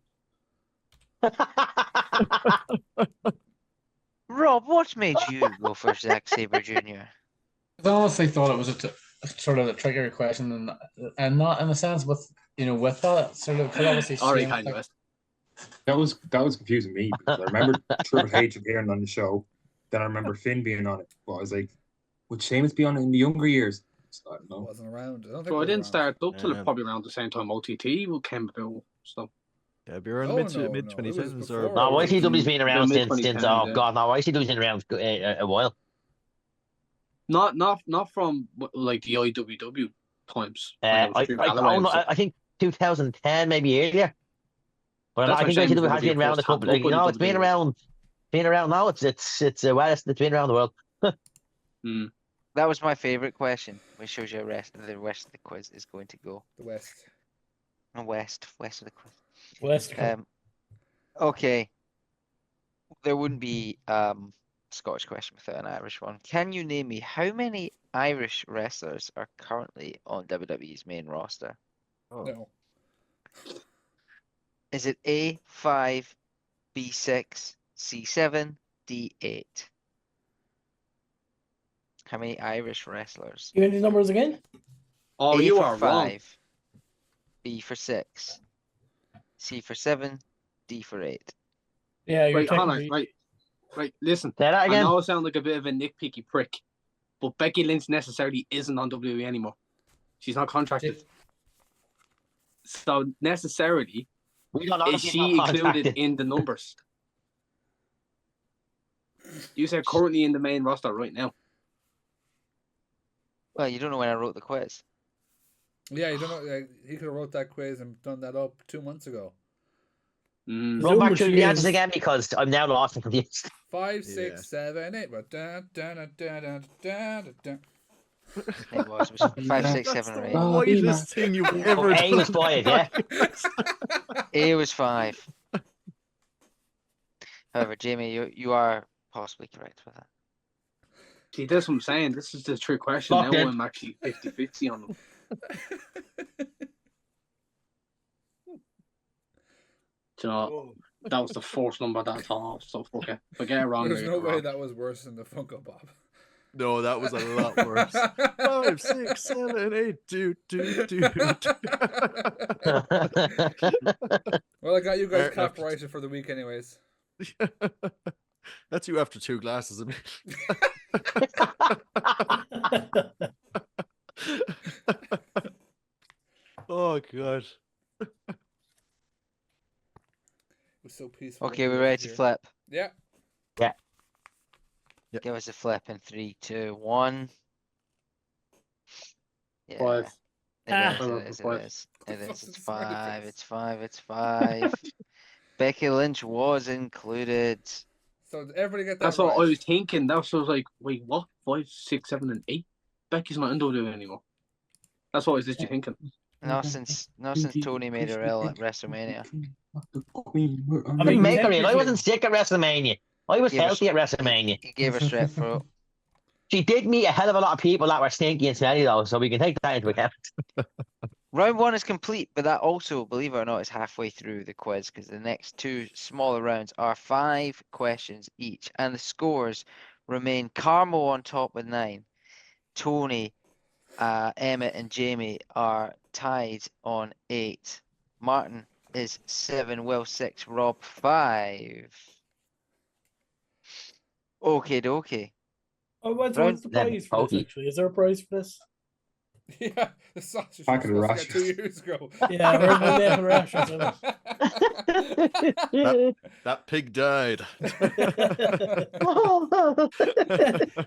Rob, what made you go for Zack Sabre Jr.?
I honestly thought it was sort of a trickier question, and not in a sense with with that sort of because obviously
All right,
Shane,
Kanye West.
That was confusing me because I remember Triple H appearing on the show. Then I remember Finn being on it. But I was like, would Sheamus be on it in the younger years? So, I don't know.
Wasn't around. I don't think
So
it
I
was
didn't
around.
start up till
Yeah.
probably around the same time OTT came about. So
Yeah, be around
No,
mid
no,
mid
no, it
twenty
was
tens
before
or
No,
OTT.
YCW's been
the
around
mid
since
2010s,
oh
yeah.
god, no, YCW's been around a while.
not from like the IWW times. When it was
I
Drew
I,
Galloway
oh,
and
no,
stuff.
I think 2010 maybe earlier. But
That's
I
when
think
Sheamus
YCW
was
has
maybe
been around a
first
couple.
tapping up with the
It's been
WWE.
around. Been around now. It's well, it's been around the world.
Mm.
That was my favorite question, which shows you the rest of the quiz is going to go.
The West.
West of the quiz.
West.
Okay. There wouldn't be Scottish question without an Irish one. Can you name me how many Irish wrestlers are currently on WWE's main roster?
No.
Is it A5, B6, C7, D8? How many Irish wrestlers?
Give me these numbers again.
Oh,
A
you
for
are wrong.
5, B for 6, C for 7, D for 8.
Yeah, you're
Right, hold on.
technically.
Right. Listen.
Say that
I
again.
know I sound like a bit of a nitpicky prick, but Becky Lynch necessarily isn't on WWE anymore. She's not contracted. So necessarily,
We don't know
is
if she's
she
not
included
contracted.
in the numbers? You said currently in the main roster right now.
Well, you don't know when I wrote the quiz.
Yeah, you don't know. Like, he could have wrote that quiz and done that up 2 months ago.
Mm.
Run back
Presumably
through
she
the answers
is-
again because I'm now lost and confused.
5,
Yeah.
6, 7, 8. But dun, dun, dun, dun, dun, dun, dun.
It was 5, 6,
That's
7,
the
or 8.
whitest thing you've ever
A
done.
was 5, yeah.
A was 5. However, Jamie, you are possibly correct with that.
See, that's what I'm saying. This is the trick question.
Locked
Now
in.
I'm actually 50-50 on them. Do you know, that was the first number that I thought of. So fuck it. If I get it wrong,
There's
I get
no
it
way
wrong.
that was worse than the Funko Pop.
No, that was a lot worse. 5, 6, 7, 8. Do.
Well, I got you guys
Fair enough.
copyrighted for the week, anyways.
That's you after 2 glasses of me. Oh god.
It was so peaceful.
Okay, we're ready to flip.
Yeah.
Give us a flip in 3, 2, 1. Yeah.
5.
It is. It's 5. It's 5. Becky Lynch was included.
So did everybody get that
That's what
right?
I was thinking. That was like, wait, what? 5, 6, 7, and 8? Becky's not in WWE anymore. That's what I was literally thinking.
Not since Tony made her ill at WrestleMania.
I didn't make her ill. I wasn't sick at WrestleMania. I was
Gave her
healthy at WrestleMania.
He gave her strep throat.
She did meet a hell of a lot of people that were stinky and smelly though, so we can take that into account.
Round 1 is complete, but that also, believe it or not, is halfway through the quiz because the next 2 smaller rounds are 5 questions each, and the scores remain Carmo on top with 9. Tony, Emmett, and Jamie are tied on 8. Martin is 7, Will 6, Rob 5. Okay, dokie.
Oh, what's
Round-
the prize for this?
Okay.
Actually, is there a prize for this?
Yeah, the sausage
Pack
was
of
supposed to get 2
rashes.
years ago.
Yeah, I heard my maple rashes in it.
That pig died.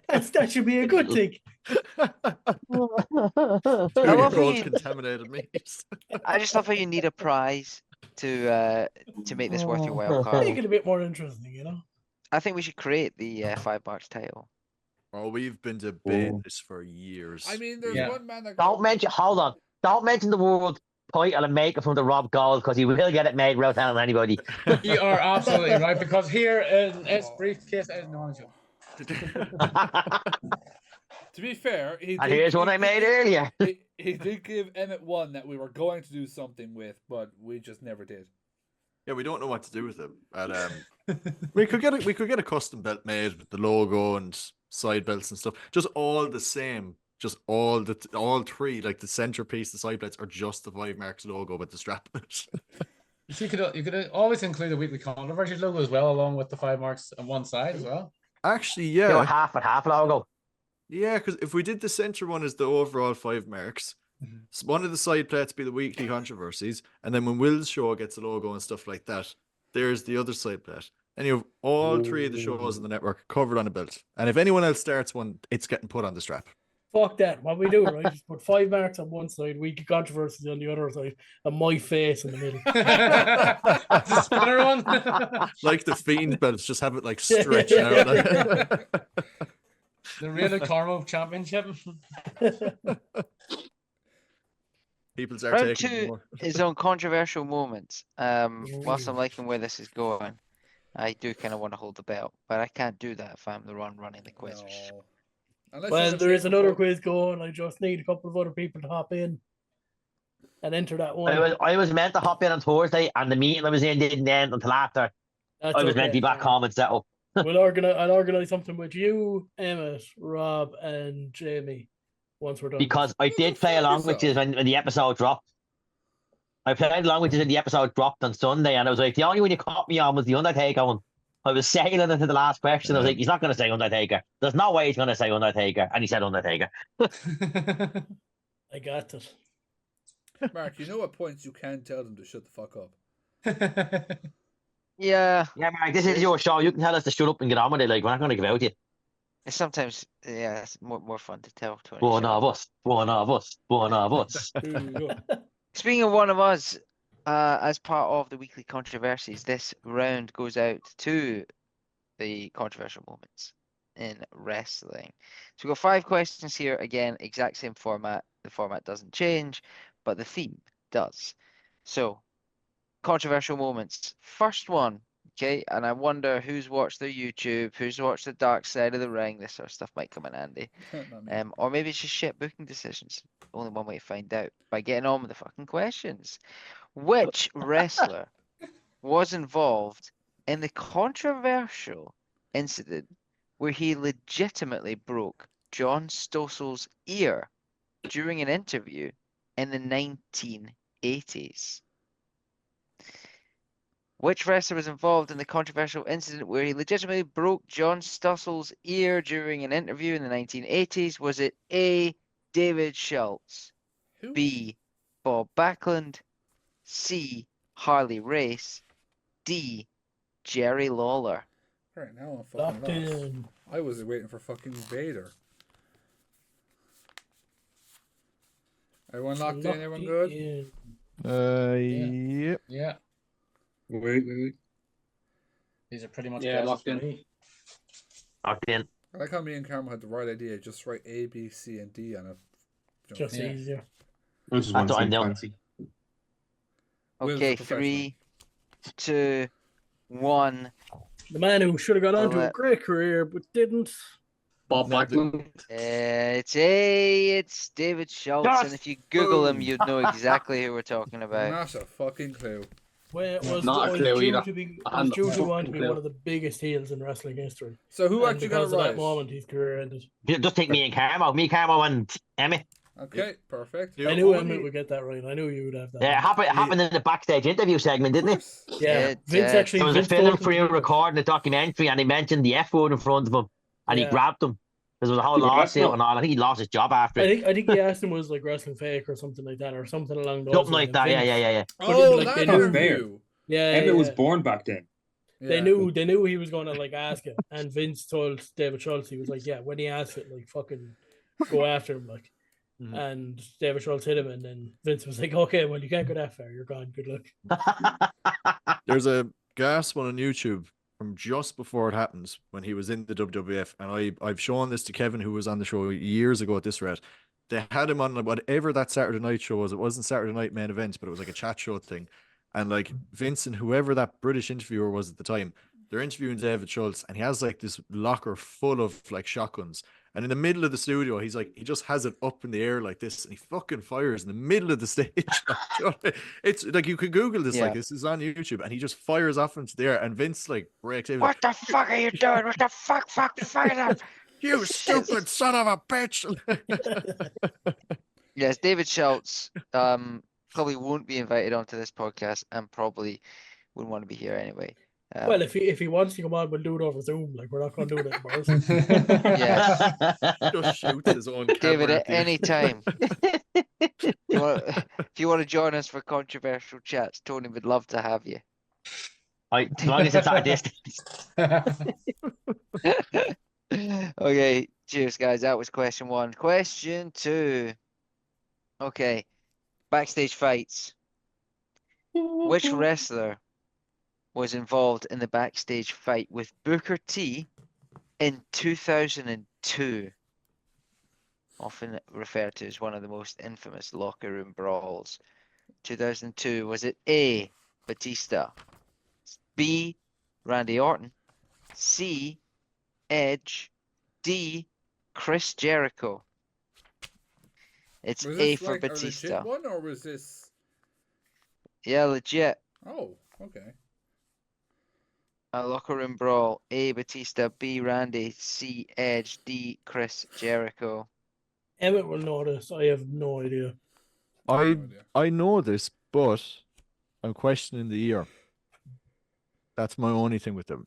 That should be a good thing.
I love
2-year-old
how you-
contaminated meat.
I just love how you need a prize to make this worth your while, Carl.
Make it a bit more interesting, you know.
I think we should create the FiveMarks title.
Oh, we've been debating this for years.
I mean, there's
Yeah.
one man that
Don't mention. Hold on. Don't mention the world title and make it from the Rob Gold because he will get it made without telling anybody.
You are absolutely right, because here in its briefcase is no joke.
To be fair,
And here's one I made earlier.
He did give Emmett one that we were going to do something with, but we just never did.
Yeah, we don't know what to do with it. And we could get a custom belt made with the logo and side belts and stuff. Just all the same. Just all three, like the centerpiece, the side belts are just the FiveMarks logo with the strap on it.
You could always include the Weekly Controversies logo as well, along with the FiveMarks on one side as well.
Actually,
You know,
yeah.
half and half logo.
Yeah, because if we did the center one as the overall FiveMarks, one of the side plates be the Weekly Controversies, and then when Will's show gets a logo and stuff like that, there's the other side plate. And you have all three of the shows in the network covered on a belt. And if anyone else starts one, it's getting put on the strap.
Fuck that. What we do, right? Just put FiveMarks on one side, Weekly Controversies on the other side, and my face in the middle.
The spinner one.
Like the Fiend belts, just have it like stretched out. Like.
The real Carmo Championship.
People's are
Round
taking
2
more.
is on controversial moments. Whilst I'm liking where this is going, I do kind of want to hold the belt, but I can't do that if I'm the one running the quiz.
No. Unless
Well,
there's a
there is
trick
another
before-
quiz going. I just need a couple of other people to hop in and enter that one.
I was meant to hop in on Thursday, and the meeting I was in didn't end until after.
That's
I was meant to be back home and settle.
I'll organize something with you, Emmett, Rob, and Jamie once we're done.
Because I did play along with you when the episode dropped. I played along with you when the episode dropped on Sunday, and I was like, the only one you caught me on was the Undertaker one. I was sailing into the last question. I was like, he's not going to say Undertaker. There's no way he's going to say Undertaker. And he said Undertaker.
I got it.
Mark, you know at points you can tell them to shut the fuck up.
Yeah,
Yeah, Mark, this is your show. You can tell us to shut up and get on with it. Like, we're not going to give out to you.
it's sometimes it's more fun to tell Tony.
One
shut up.
of us. One of us. One of us.
Speaking of one of us, as part of the Weekly Controversies, this round goes out to the controversial moments in wrestling. So we've got 5 questions here. Again, exact same format. The format doesn't change, but the theme does. So, controversial moments. First one, okay, and I wonder who's watched their YouTube, who's watched the Dark Side of the Ring. This sort of stuff might come in handy.
Not me.
Or maybe it's just shit booking decisions. Only one way to find out, by getting on with the fucking questions. Which wrestler was involved in the controversial incident where he legitimately broke John Stossel's ear during an interview in the 1980s? Which wrestler was involved in the controversial incident where he legitimately broke John Stossel's ear during an interview in the 1980s? Was it A, David Schultz,
Who?
B, Bob Backlund, C, Harley Race, D, Jerry Lawler?
Right now I'm
Locked
fucking lost.
in.
I was waiting for fucking Vader. Everyone locked in? Everyone good?
in.
Yep.
Yeah,
Wait.
these are pretty much
Yeah,
guesses
locked
for
in.
me.
Locked in.
I like how me and Cameron had the right idea. Just write A, B, C, and D on it.
Just
Yeah.
easier.
I just
That's
want to
what I'm
seem
doing.
fancy.
Will's a
Okay,
professional.
3, 2, 1.
The man who should have got onto a
Well,
great career but didn't.
Bob Backlund.
It's A, it's David Schultz,
Yes!
and if you Google him,
Boom.
you'd know exactly who we're talking about.
Not a fucking clue.
Well, it was,
Not a
was
clue
due
either.
to be
And
was due to
fucking
want to be
clue.
one of the biggest heels in wrestling history.
So who
And
actually got it
because of
right?
that moment, his career ended.
Just take me and Carmo. Me, Carmo, and Emmett.
Okay, perfect.
You
I knew
only-
Emmett would get that right. I knew you would have that.
Yeah, it
right.
happened in the backstage interview segment, didn't it?
Yeah,
It,
Vince
uh,
actually.
There was a
Vince
film
told him
crew
to do it.
recording a documentary, and he mentioned the F word in front of him, and he
Yeah.
grabbed him. There was a whole
Yeah, but that's
lawsuit
not-
and all. I think he lost his job after it.
I think he asked him was like wrestling fake or something like that, or something along those
Something
lines.
like that. Yeah.
Oh,
like,
that
they
That's
knew-
fair.
interview.
Yeah,
Emmett was
yeah.
born back then.
They
Yeah.
knew he was gonna like ask it, and Vince told David Schultz, he was like, "Yeah, when he asks it, like fucking go after him, like."
Mhm.
And David Schultz hit him, and then Vince was like, "Okay, well, you can't go that far. You're gone. Good luck."
There's a gas one on YouTube from just before it happens when he was in the WWF, and I've shown this to Kevin, who was on the show years ago at this rate. They had him on whatever that Saturday night show was. It wasn't Saturday night main event, but it was like a chat show thing. And like Vince and whoever that British interviewer was at the time, they're interviewing David Schultz, and he has like this locker full of like shotguns. And in the middle of the studio, he's like, he just has it up in the air like this, and he fucking fires in the middle of the stage. It's like, you can Google this,
Yeah.
like this is on YouTube, and he just fires off into the air, and Vince like breaks out.
What the fuck are you doing? What the fuck is up?
You stupid son of a bitch!
Yes, David Schultz probably won't be invited onto this podcast and probably wouldn't want to be here anyway.
Well, if he wants to come on, we'll do it over Zoom. Like, we're not going to do it in person.
Just shoots his own camera
David, at
at you.
any time. If you want to join us for controversial chats, Tony would love to have you.
Right, as long as it's our distance.
Okay, cheers, guys. That was question 1. Question 2. Okay, backstage fights. Which wrestler was involved in the backstage fight with Booker T in 2002? Often referred to as one of the most infamous locker room brawls. 2002. Was it A, Batista, B, Randy Orton, C, Edge, D, Chris Jericho? It's
Was
A
this
for
like a
Batista.
legit one, or was this?
Yeah, legit.
Oh, okay.
A locker room brawl. A, Batista, B, Randy, C, Edge, D, Chris Jericho.
Emmett will know this. I have no idea.
No
I
idea.
I know this, but I'm questioning the year. That's my only thing with them.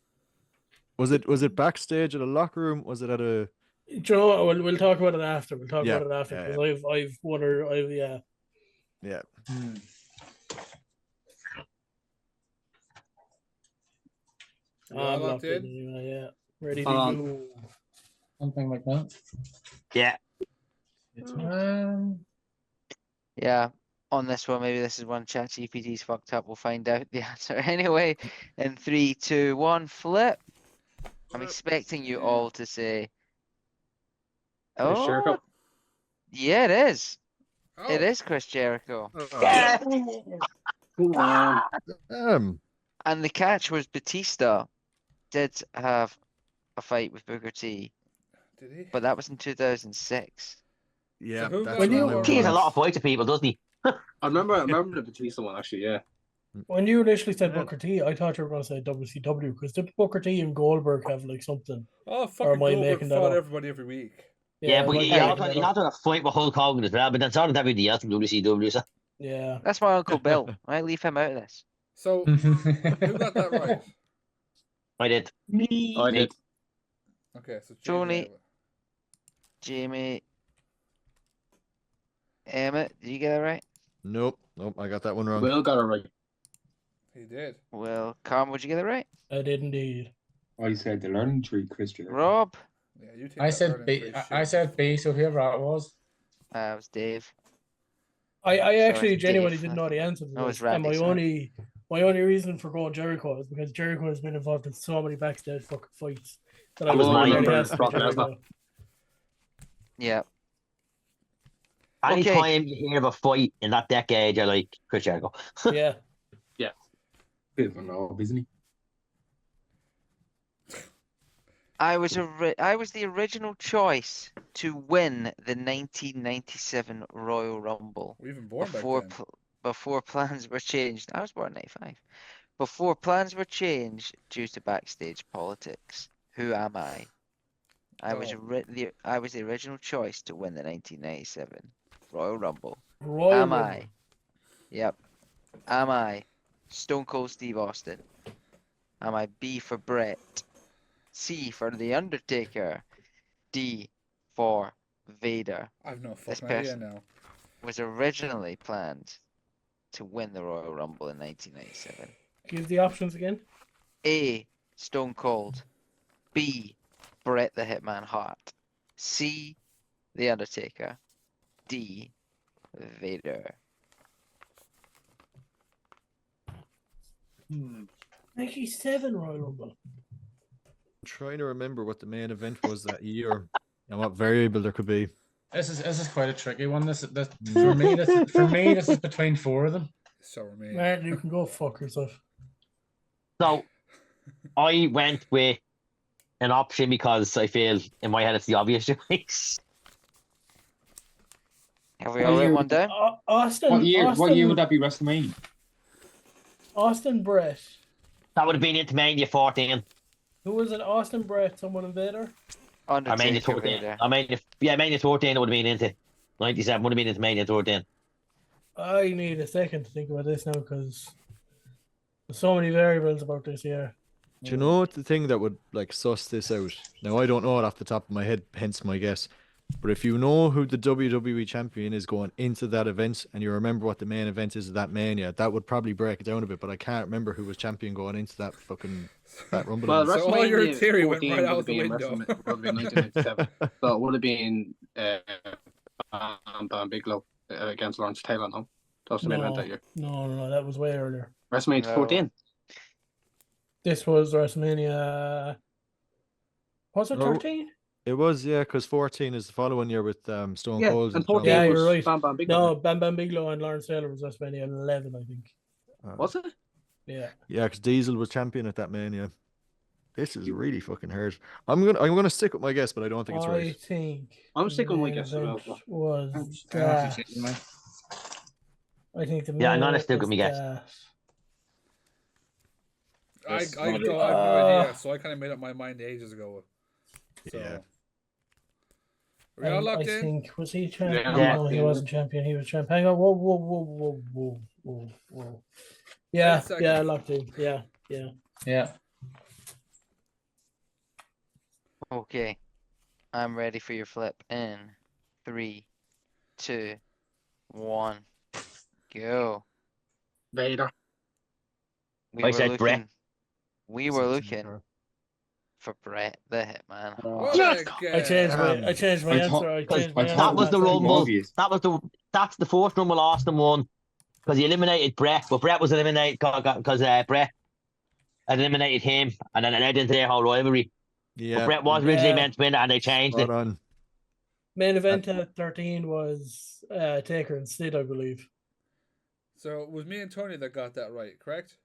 Was it backstage at a locker room? Was it at a
Do you know what? We'll talk about it after. We'll talk
Yeah,
about it after,
yeah,
because I've wondered. Yeah.
yeah?
You all
I'm
locked
locked in.
in?
Yeah. Ready to go.
Something like that.
Yeah.
Yeah, on this one, maybe this is one ChatGPT's fucked up. We'll find out the answer anyway. In 3, 2, 1, flip. I'm expecting you all to say,
Chris
oh,
Jericho.
yeah, it is.
Oh,
It is Chris Jericho.
Go on.
And the catch was Batista did have a fight with Booker T,
did he?
but that was in 2006.
Yeah,
who
that's
got
when
the
I
award?
He has a
was.
lot of fights to people, doesn't he?
I remember the Batista one actually. Yeah.
When you initially said
Yeah.
Booker T, I thought you were going to say WCW, because did Booker T and Goldberg have like something?
Oh,
Or
fucking
am I
Goldberg
making that
fought
up?
everybody every week.
Yeah, but
I might
he
be
also
making that
had
up.
a fight with Hulk Hogan as well, but then so did everybody else from WCW. So.
Yeah.
That's my Uncle Bill. I leave him out of this.
So who got that right?
I did.
Me.
I did.
Okay, so
Tony.
Jamie.
Jamie. Emmett, did you get it right?
Nope, I got that one wrong.
Will got it right.
He did.
Well, Carm, would you get it right?
I did indeed.
I said the learning tree, Chris Jericho.
Rob?
Yeah, you take
I
that
said
Ireland
B.
free
I
shit.
said B. So whoever it was.
It was Dave.
I actually
it's
genuinely
Dave.
didn't know the answer to
No, it's
this. And
Randy,
my only reason for going Jericho is because Jericho has been involved in so many backstage fucking fights that I
That
was
was
like,
mine.
it has to be
Brock Lesnar.
Jericho.
Yeah.
Anytime
Okay.
you hear of a fight in that decade, you're like Chris Jericho.
Yeah.
Bit of a knob, isn't he?
I was the original choice to win the 1997 Royal Rumble
Were you even born
before
back then?
before plans were changed. I was born in '95. Before plans were changed due to backstage politics. Who am I? I was
Oh.
the original choice to win the 1997 Royal Rumble.
Royal
Am
Rumble.
I? Yep. Am I Stone Cold Steve Austin? Am I B for Brett? C for The Undertaker? D for Vader
I've no
This
fucking idea
person.
now.
was originally planned to win the Royal Rumble in 1997?
Give the options again.
A. Stone Cold. B. Bret the Hitman Hart. C. The Undertaker. D. Vader.
97 Royal Rumble.
Trying to remember what the main event was that year and what variable there could be.
This is quite a tricky one. This for me. This is between four of them.
So are me.
Martin, you can go fuck yourself.
So I went with an option because I feel in my head it's the obvious choice.
Have we all written one down?
Austin.
What year?
Austin,
What year would that be? WrestleMania.
Austin Brett.
That would have been into Mania 14.
Who was it? Austin Brett, someone Invader?
Or Mania
Undertaker
14.
Vader.
Mania 14 would have been into. 97 would have been into Mania 14.
I need a second to think about this now because there's so many variables about this year.
Do you know what the thing that would like suss this out? Now I don't know it off the top of my head, hence my guess. But if you know who the WWE champion is going into that event and you remember what the main event is of that Mania, that would probably break it down a bit, but I can't remember who was champion going into that Rumble.
Well,
event.
So all your
WrestleMania
theory went
14
right
would
out
have
the
been
window.
would have been 1997. So it would have been Bam Bigelow against Lawrence Taylor. No, that was the main event that year.
No, that was way earlier.
WrestleMania
No.
14.
This was WrestleMania. Was it
No.
13?
It was, yeah, because 14 is the following year with Stone
Yeah,
Cold.
and
John
14
Yeah,
Cena.
was
you're right.
Bam Bigelow.
No, Bam Bam Bigelow and Lawrence Taylor was WrestleMania 11, I think.
Was it?
Yeah.
Yeah, because Diesel was champion at that Mania. This is really fucking hard. I'm gonna stick with my guess, but I don't think it's
I
right.
think
I'm sticking with my
main
guess as well,
event
but-
was
I have
that.
to change mine.
I think the
Yeah, I'm
main
gonna
event
stick with
was
my guess.
that.
I
Yes.
don't have no idea, so I kind of made up my mind ages ago. So.
Yeah.
Are we all
I
locked in?
think, was he champion?
Yeah.
No, he wasn't champion. He was champion. Hang on. Whoa. Yeah,
second.
yeah, locked in. Yeah.
Yeah.
Okay. I'm ready for your flip in 3, 2, 1. Go.
Vader.
We
I
were
said Bret.
looking. We were looking for Bret the Hitman Hart.
What
Yes!
I changed my
Um,
answer. I changed my
I
answer.
thought
That was the
pretty
Rumble.
obvious.
That's the fourth Rumble Austin won because he eliminated Bret, but Bret was eliminated because Bret had eliminated him, and then it led into their whole rivalry. But
Yeah.
Bret was originally
Yeah.
meant to win it, and they changed
Spot
it.
on.
Main event at 13 was Taker and Sid, I believe.
So it was me and Tony that got that right, correct?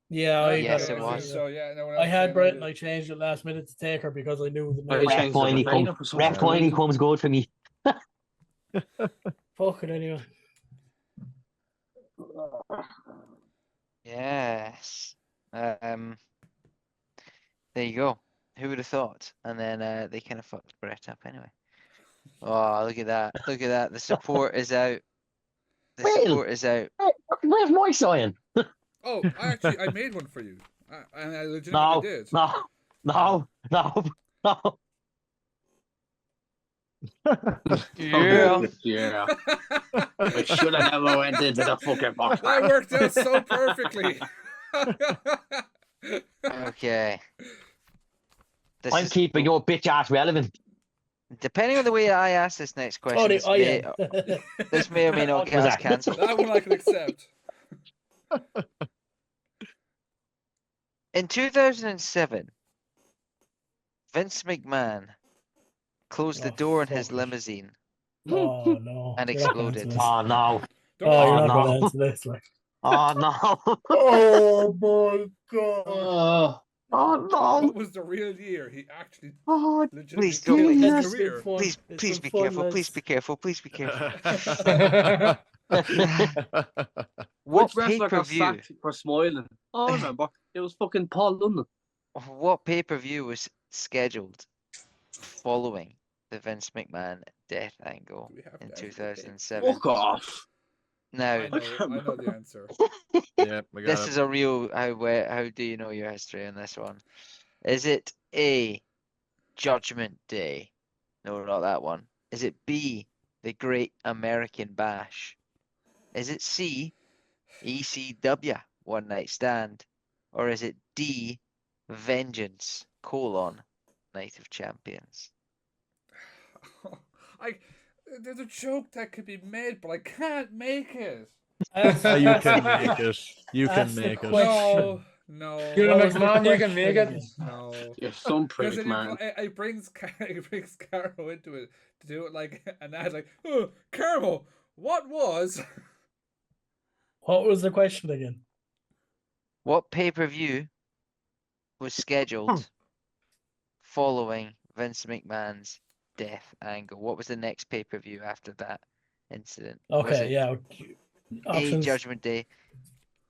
Yeah, I
Yes,
got
it
it.
was.
So yeah, no one
I
else
had
said
Brett
it.
and I changed it last minute to Taker because I knew the
I
main
changed
Bret
it
finally
to
comes.
Vader for some
Bret finally
reason.
comes good for me.
Fuck it anyway.
Yes. There you go. Who would have thought? And then they kind of fucked Brett up anyway. Oh, look at that. Look at that. The support is out. The
Will.
support is out.
Where's my sign?
Oh, I made one for you, and I legitimately
No,
did.
no.
Yeah.
Yeah. I should have never went into the fucking box.
That worked out so perfectly.
Okay. This
I'm
is-
keeping your bitch ass relevant.
Depending on the way I ask this next question,
Oh,
this,
I
may,
am.
this may or may not
What was
get us
that?
cancelled.
That one I can accept.
In 2007, Vince McMahon closed the
Oh,
door in his
fuck it.
limousine.
Oh no.
And
You're not gonna
exploded.
answer this.
Oh no.
Don't
Oh, you're
worry.
not
no.
gonna answer this. Like.
Oh no.
Oh my god.
Oh,
Oh no.
What was the real year? He actually
Oh,
legitimately
Please
killed
don't-
his
It's been
career.
fun.
Please,
It's
please
been
be
fun,
careful.
lads.
Please be careful. Please be careful.
Which
What
wrestler got
pay-per-view?
sacked for smiling? Oh, I remember. It was fucking Paul London.
What pay-per-view was scheduled following the Vince McMahon death angle
Do we have
in
to answer the
2007?
Fuck off.
Now,
I know the answer.
Yeah, we got
this
it.
is a real how do you know your history on this one? Is it A, Judgment Day? No, not that one. Is it B, the Great American Bash? Is it C, ECW, One Night Stand? Or is it D, Vengeance, Night of Champions?
There's a joke that could be made, but I can't make it.
You can make it. You can
That's the
make it.
question.
No.
You're
What
a
was the
McMahon, you can
question
make it.
again?
No.
You're some
Because
prick, man.
it brings Caro into it to do it like an ad, like, oh, Caro, what was?
What was the question again?
What pay-per-view was scheduled following Vince McMahon's death angle? What was the next pay-per-view after that incident? Was
Okay,
it
yeah.
A,
Options.
Judgment Day,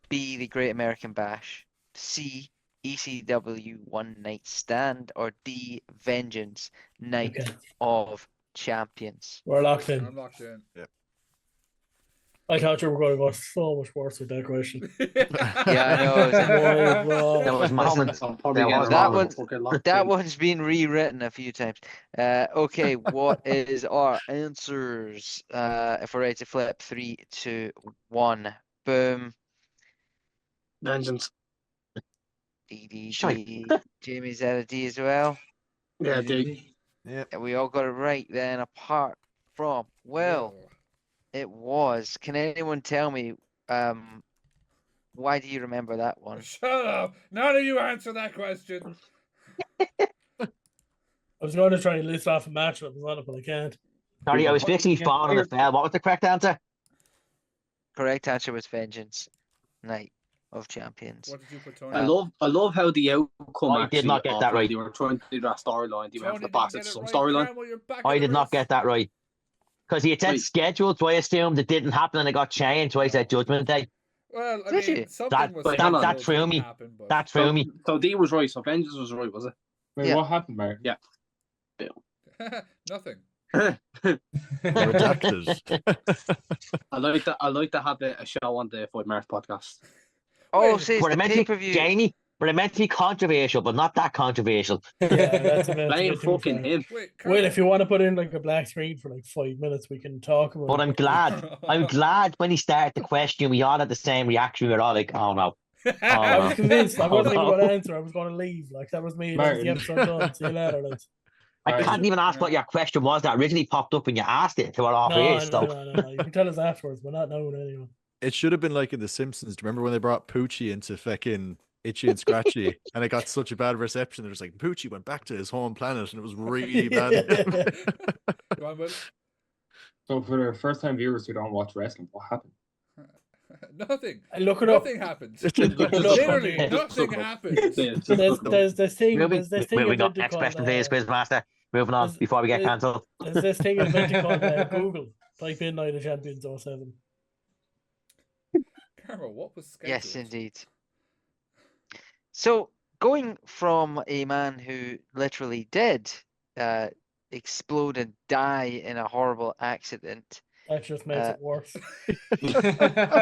B, the Great American Bash, C, ECW One Night Stand, or D, Vengeance, Night
Okay,
of Champions?
we're locked in.
I'm locked in.
I thought you were going to go so much worse with that question.
Yeah, I know.
My God.
There was moments.
I'm probably
There
getting
was
it
that
wrong.
one's-
Fucking locked
That
in.
one's been rewritten a few times. Okay, what is our answers? If we're ready to flip, 3, 2, 1, boom.
Vengeance.
Shite.
Jamie's at a D as well.
Yeah, dig.
Yeah.
And we all got it right then, apart from, well, it was. Can anyone tell me, why do you remember that one?
Shut up! None of you answer that question.
I was going to try and list off a match that was on it, but I can't.
Sorry, I was fixing my phone and it fell. What was the correct answer?
Correct answer was Vengeance, Night of Champions.
What did you put,
I
Tony?
love how the outcome
I did
actually
not get that
of, like,
right.
they were trying to do that storyline. They went
Tony
for the
didn't
pass
get
at
it
some
right.
storyline.
Campbell, you're back
I
in the
did not
race.
get that right. Because he had said
Wait.
scheduled, so I assumed it didn't happen and it got changed, so I said Judgment Day.
Well, I
Did
mean,
you?
something
That-
was
that-
scheduled
that
to
threw me.
happen, but...
That threw me.
So D was right. So Vengeance was right, was it?
Wait,
Yeah.
what happened, Mark?
Yeah.
Nothing.
Redacted.
I like to have a show on the FiveMarks podcast.
Oh,
Wait,
see, it's
But
the
it meant to be,
pay-per-view.
Jamie, but it meant to be controversial, but not that controversial.
Yeah, that's a bit
Blame
too
fucking
far.
him.
Wait,
Wait, if you want to put in like a black screen for like 5 minutes, we can talk about
But
it.
I'm glad when he started the question, we all had the same reaction. We were all like, oh no.
I was
no.
convinced. I wasn't even
no.
going to answer. I was going to leave. Like, that was me. That was the
Martin.
episode done. See you later. Like.
I
Alright.
can't even ask what your question was that originally popped up when you asked it to our off air. So
No. You can tell us afterwards, but not now anyway.
It should have been like in The Simpsons. Do you remember when they brought Poochie into fucking Itchy and Scratchy and it got such a bad reception? They're just like, Poochie went back to his home planet and it was really bad.
Go on, Will.
So for the first time viewers who don't watch wrestling, what happened?
Nothing.
Look it up.
Nothing happened.
Look it up.
Literally,
Just
nothing
look it up.
happened.
Yeah,
So there's this thing.
moving,
There's this thing
moving on.
invented
Next
called,
question, please, Quizmaster. Moving on
there's-
before we get
there's-
cancelled.
There's this thing invented called Google. Type in Night of Champions 07.
Carol, what was scheduled?
Yes, indeed. So, going from a man who literally did explode and die in a horrible accident,
That just makes it worse.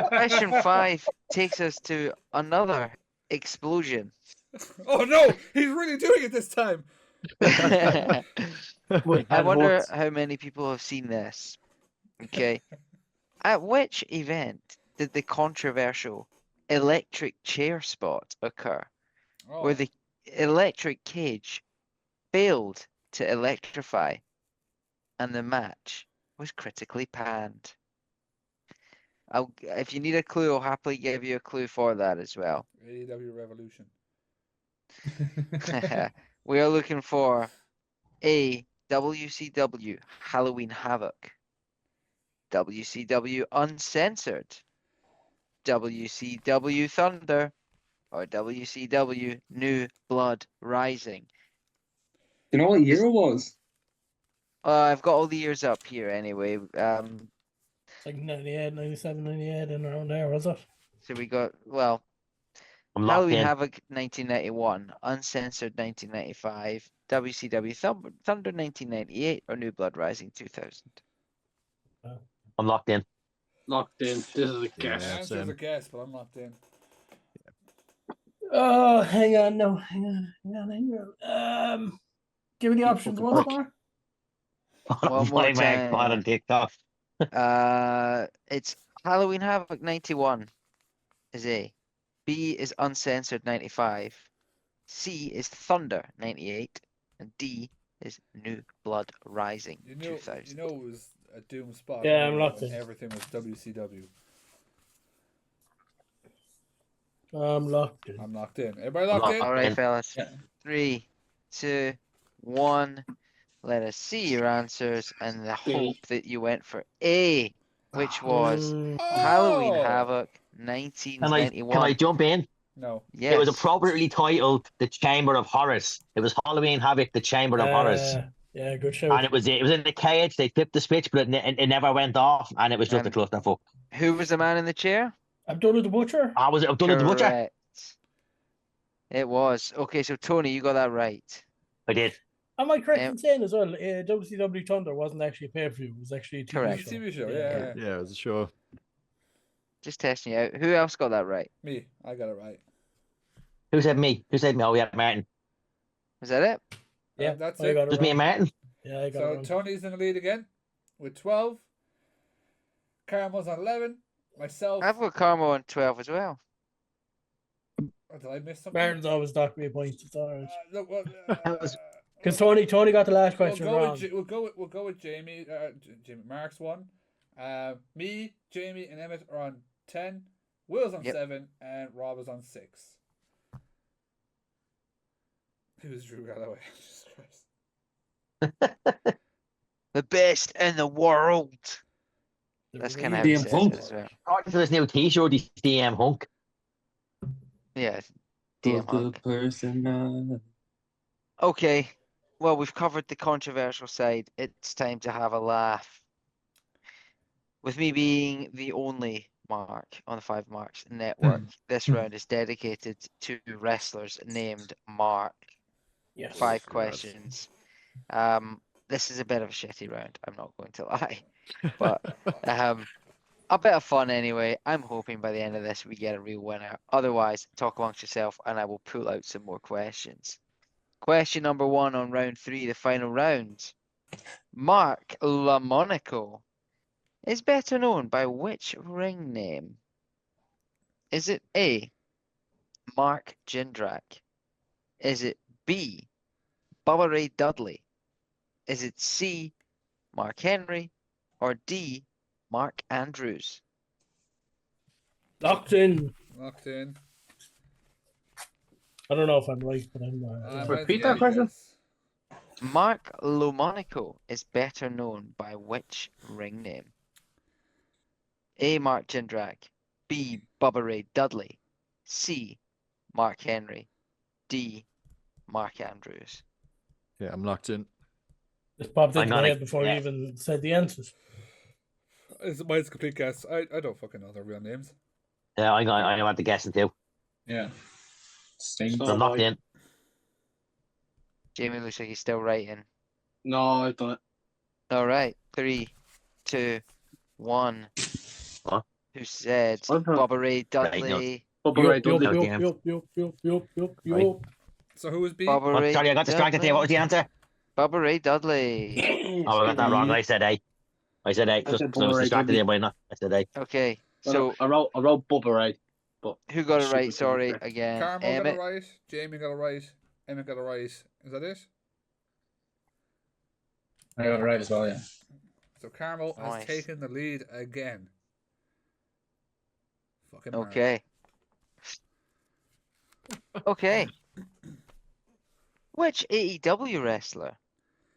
question 5 takes us to another explosion.
Oh no, he's really doing it this time.
I
that
wonder
hurts.
how many people have seen this. Okay. At which event did the controversial electric chair spot occur,
Oh,
where the electric cage failed to electrify and the match was critically panned? If you need a clue, I'll happily give you a clue for that as well.
AEW Revolution.
We are looking for A, WCW Halloween Havoc, WCW Uncensored, WCW Thunder, or WCW New Blood Rising.
You know what year it was?
I've got all the years up here anyway.
It's like 98, 97, 98, and around there, was it?
So we got, well,
I'm locked
Halloween
in.
Havoc 1991, Uncensored 1995, WCW Thunder 1998, or New Blood Rising 2000.
I'm locked in.
Locked in. This is a
My
guess.
Yeah.
answer's a
same.
guess, but I'm locked in.
Oh, hang on. No, hang on. Give me the options once
fuck.
more.
One more
FiveMarks pod
time.
on TikTok.
It's Halloween Havoc 91 is A. B is Uncensored 95. C is Thunder 98. And D is New Blood Rising
You know
2000.
it was a doom spot.
Yeah, I'm
when
locked in.
everything was WCW.
I'm locked in.
I'm locked in. Everybody locked in?
All right, fellas.
Yeah.
3, 2, 1. Let us see your answers and the
B.
hope that you went for A, which was
Oh!
Halloween Havoc
Can I
1991.
jump in?
No.
It was
Yes.
appropriately titled The Chamber of Horrors. It was Halloween Havoc, The Chamber of Horrors.
Yeah, good show.
And it was in the cage. They flipped the switch, but it never went off, and it was just a
And
clusterfuck.
who was the man in the chair?
Abdullah the Butcher.
I was Abdullah the Butcher.
Correct. It was. Okay, so Tony, you got that right.
I did.
Am I correct in saying as well? WCW Thunder wasn't actually a pay-per-view. It was actually a TV
Correct.
show.
TV show,
Yeah.
yeah.
Yeah, it was a show.
Just testing you out. Who else got that right?
Me. I got it right.
Who said me? Who said me? Oh, yeah, Martin.
Was that it?
Yeah,
That's
I
it.
got it
Just me and
wrong.
Martin.
Yeah, I got
So
it wrong.
Tony's in the lead again with 12. Caramel's on 11. Myself.
I've got Carmo on 12 as well.
Oh, did I miss something?
Martin's always docked me points. It's alright.
Look, well,
Because Tony got the last question wrong.
We'll go with Jamie. Jamie Marks won. Me, Jamie, and Emmett are on 10. Will's on
Yep.
7, and Rob is on 6. Who's Drew Galloway? Jesus Christ.
The best in the world. That's kind of how he
CM
says
Punk.
it as well.
According to this new T-shirt, he's CM Hunk.
Yeah, DM
The
Hunk.
person.
Okay, well, we've covered the controversial side. It's time to have a laugh. With me being the only Mark on the FiveMarks network, this round is dedicated to wrestlers named Mark.
Yes.
5
God.
questions. This is a bit of a shitty round, I'm not going to lie. But a bit of fun anyway. I'm hoping by the end of this we get a real winner. Otherwise, talk amongst yourself and I will pull out some more questions. Question number 1 on round 3, the final round. Mark LaMonaco is better known by which ring name? Is it A, Mark Jindrak? Is it B, Bubba Ray Dudley? Is it C, Mark Henry? Or D, Mark Andrews?
Locked in.
Locked in.
I don't know if I'm right, but I'm
Repeat that question.
Mark LaMonaco is better known by which ring name? A, Mark Jindrak. B, Bubba Ray Dudley. C, Mark Henry. D, Mark Andrews.
Yeah, I'm locked in.
Just popped
I'm
into my
gonna-
head before you
yeah.
even said the answers.
Mine's a complete guess. I don't fucking know their real names.
Yeah, I have to guess it too.
Yeah. Sting.
So-
I'm locked in.
Jamie looks like he's still writing.
No, I've done it.
All right, 3, 2, 1.
What?
Who said
I've heard-
Bubba Ray
Right,
Dudley?
Bubba Ray
Yup,
Dudley.
yup,
Damn.
yup, yup, yup, yup, yup,
Right.
yup.
So who was B?
Bubba Ray
Sorry, I got distracted there. What was the answer?
Bubba Ray Dudley.
Oh, I got that wrong. I said A. I said A. Just
said
so I was
Bubba Ray
distracted
Dudley.
there, but not. I said A.
Okay, so
I wrote Bubba Ray, but
who got it
Super
right? Sorry,
correct.
again.
Carmel got it
Emmett.
right. Jamie got it right. Emmett got it right. Is that it?
I got it right as well, yeah.
So Carmel has
Nice.
taken the lead again. Fucking Mark.
Okay. Okay. Which AEW wrestler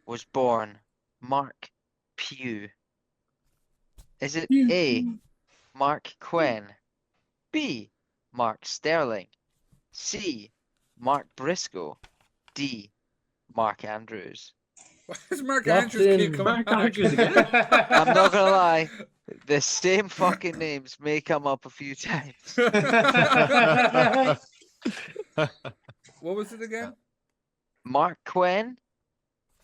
was born Mark Pugh? Is it A, Mark Quinn, B, Mark Sterling, C, Mark Briscoe, D, Mark Andrews?
Why does Mark
Locked
Andrews keep
in.
coming
Mark
back?
Andrews again.
I'm not gonna lie, the same fucking names may come up a few times.
What was it again?
Mark Quinn,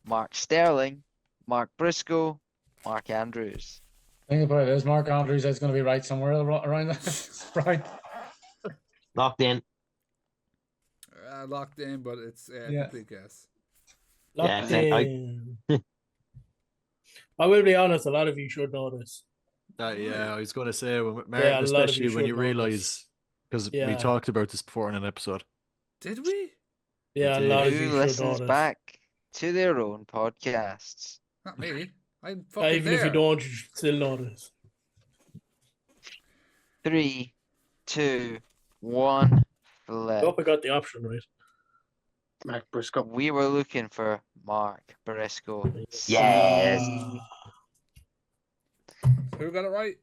Mark Sterling, Mark Briscoe, Mark Andrews.
Think about it. Is Mark Andrews is going to be right somewhere around that? Right.
Locked in.
Locked in, but it's a
Yeah.
complete guess.
Locked
Yeah,
in. I will be honest, a lot of you should know this.
Yeah, I was going to say, when,
Yeah,
Martin,
a lot of you
especially when
should
you
know this.
realize, because we
Yeah.
talked about this before in an episode.
Did we?
Yeah, a
did.
lot of
Who
you should know
listens
this.
back to their own podcasts?
Not me. I'm fucking
Even if you
there.
don't, you should still know this.
3, 2, 1,
I
flip.
hope I got the option right.
Mark Briscoe.
We were looking for Mark Briscoe.
Yes.
Who got it right?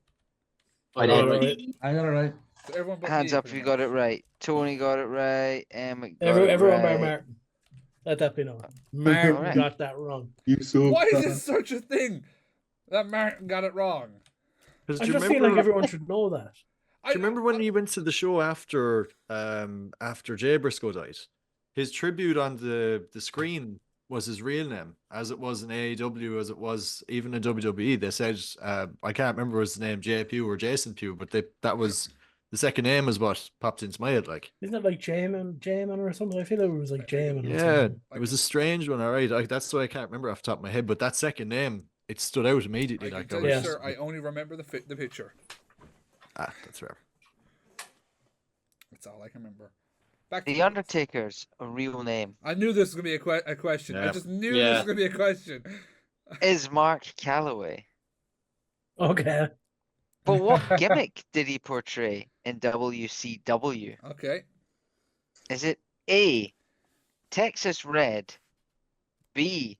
I
got
did.
it right.
I got it right.
So everyone but
Hands
me,
up if
pretty
you got it
much.
right. Tony got it right. Emmett got it
Everyone
right.
but Martin. Let that be known. Martin
Alright.
got that wrong.
You so
Why is this such a thing that Martin got it wrong?
Because
I
do you
just
remember?
feel like everyone should know that.
Do you remember when he went to the show after Jay Briscoe died? His tribute on the screen was his real name, as it was in AEW, as it was even in WWE. They said I can't remember his name, Jay Pugh or Jason Pugh, but that was the second name is what popped into my head. Like,
Isn't it like Jamin or something? I feel like it was like Jamin or
yeah,
something.
it was a strange one. All right, that's why I can't remember off the top of my head. But that second name, it stood out immediately.
I can
Like,
tell
I
you,
was,
sir, I only remember the picture.
that's fair.
That's all I can remember. Back to
The Undertaker's real name
I knew this was gonna be a question. I
Yeah.
just knew this was gonna be a question.
is Mark Calloway.
Okay.
But what gimmick did he portray in WCW?
Okay.
Is it A, Texas Red, B,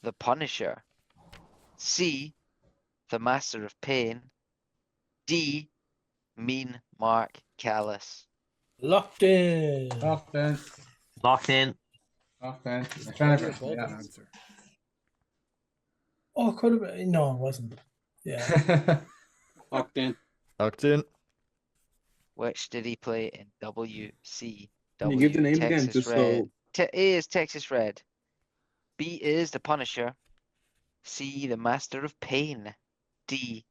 the Punisher, C, the Master of Pain, D, Mean Mark Callis?
Locked in.
Locked in.
Locked in.
Locked in. I'm
Maybe
trying
you're
to
both an
yeah.
answer.
Oh, could have been. No, it wasn't. Yeah.
Locked in.
Locked in.
Which did he play in WCW?
Can you give the name again,
Texas
just
Red.
so
A is Texas Red. B is the Punisher. C, the Master of Pain. D,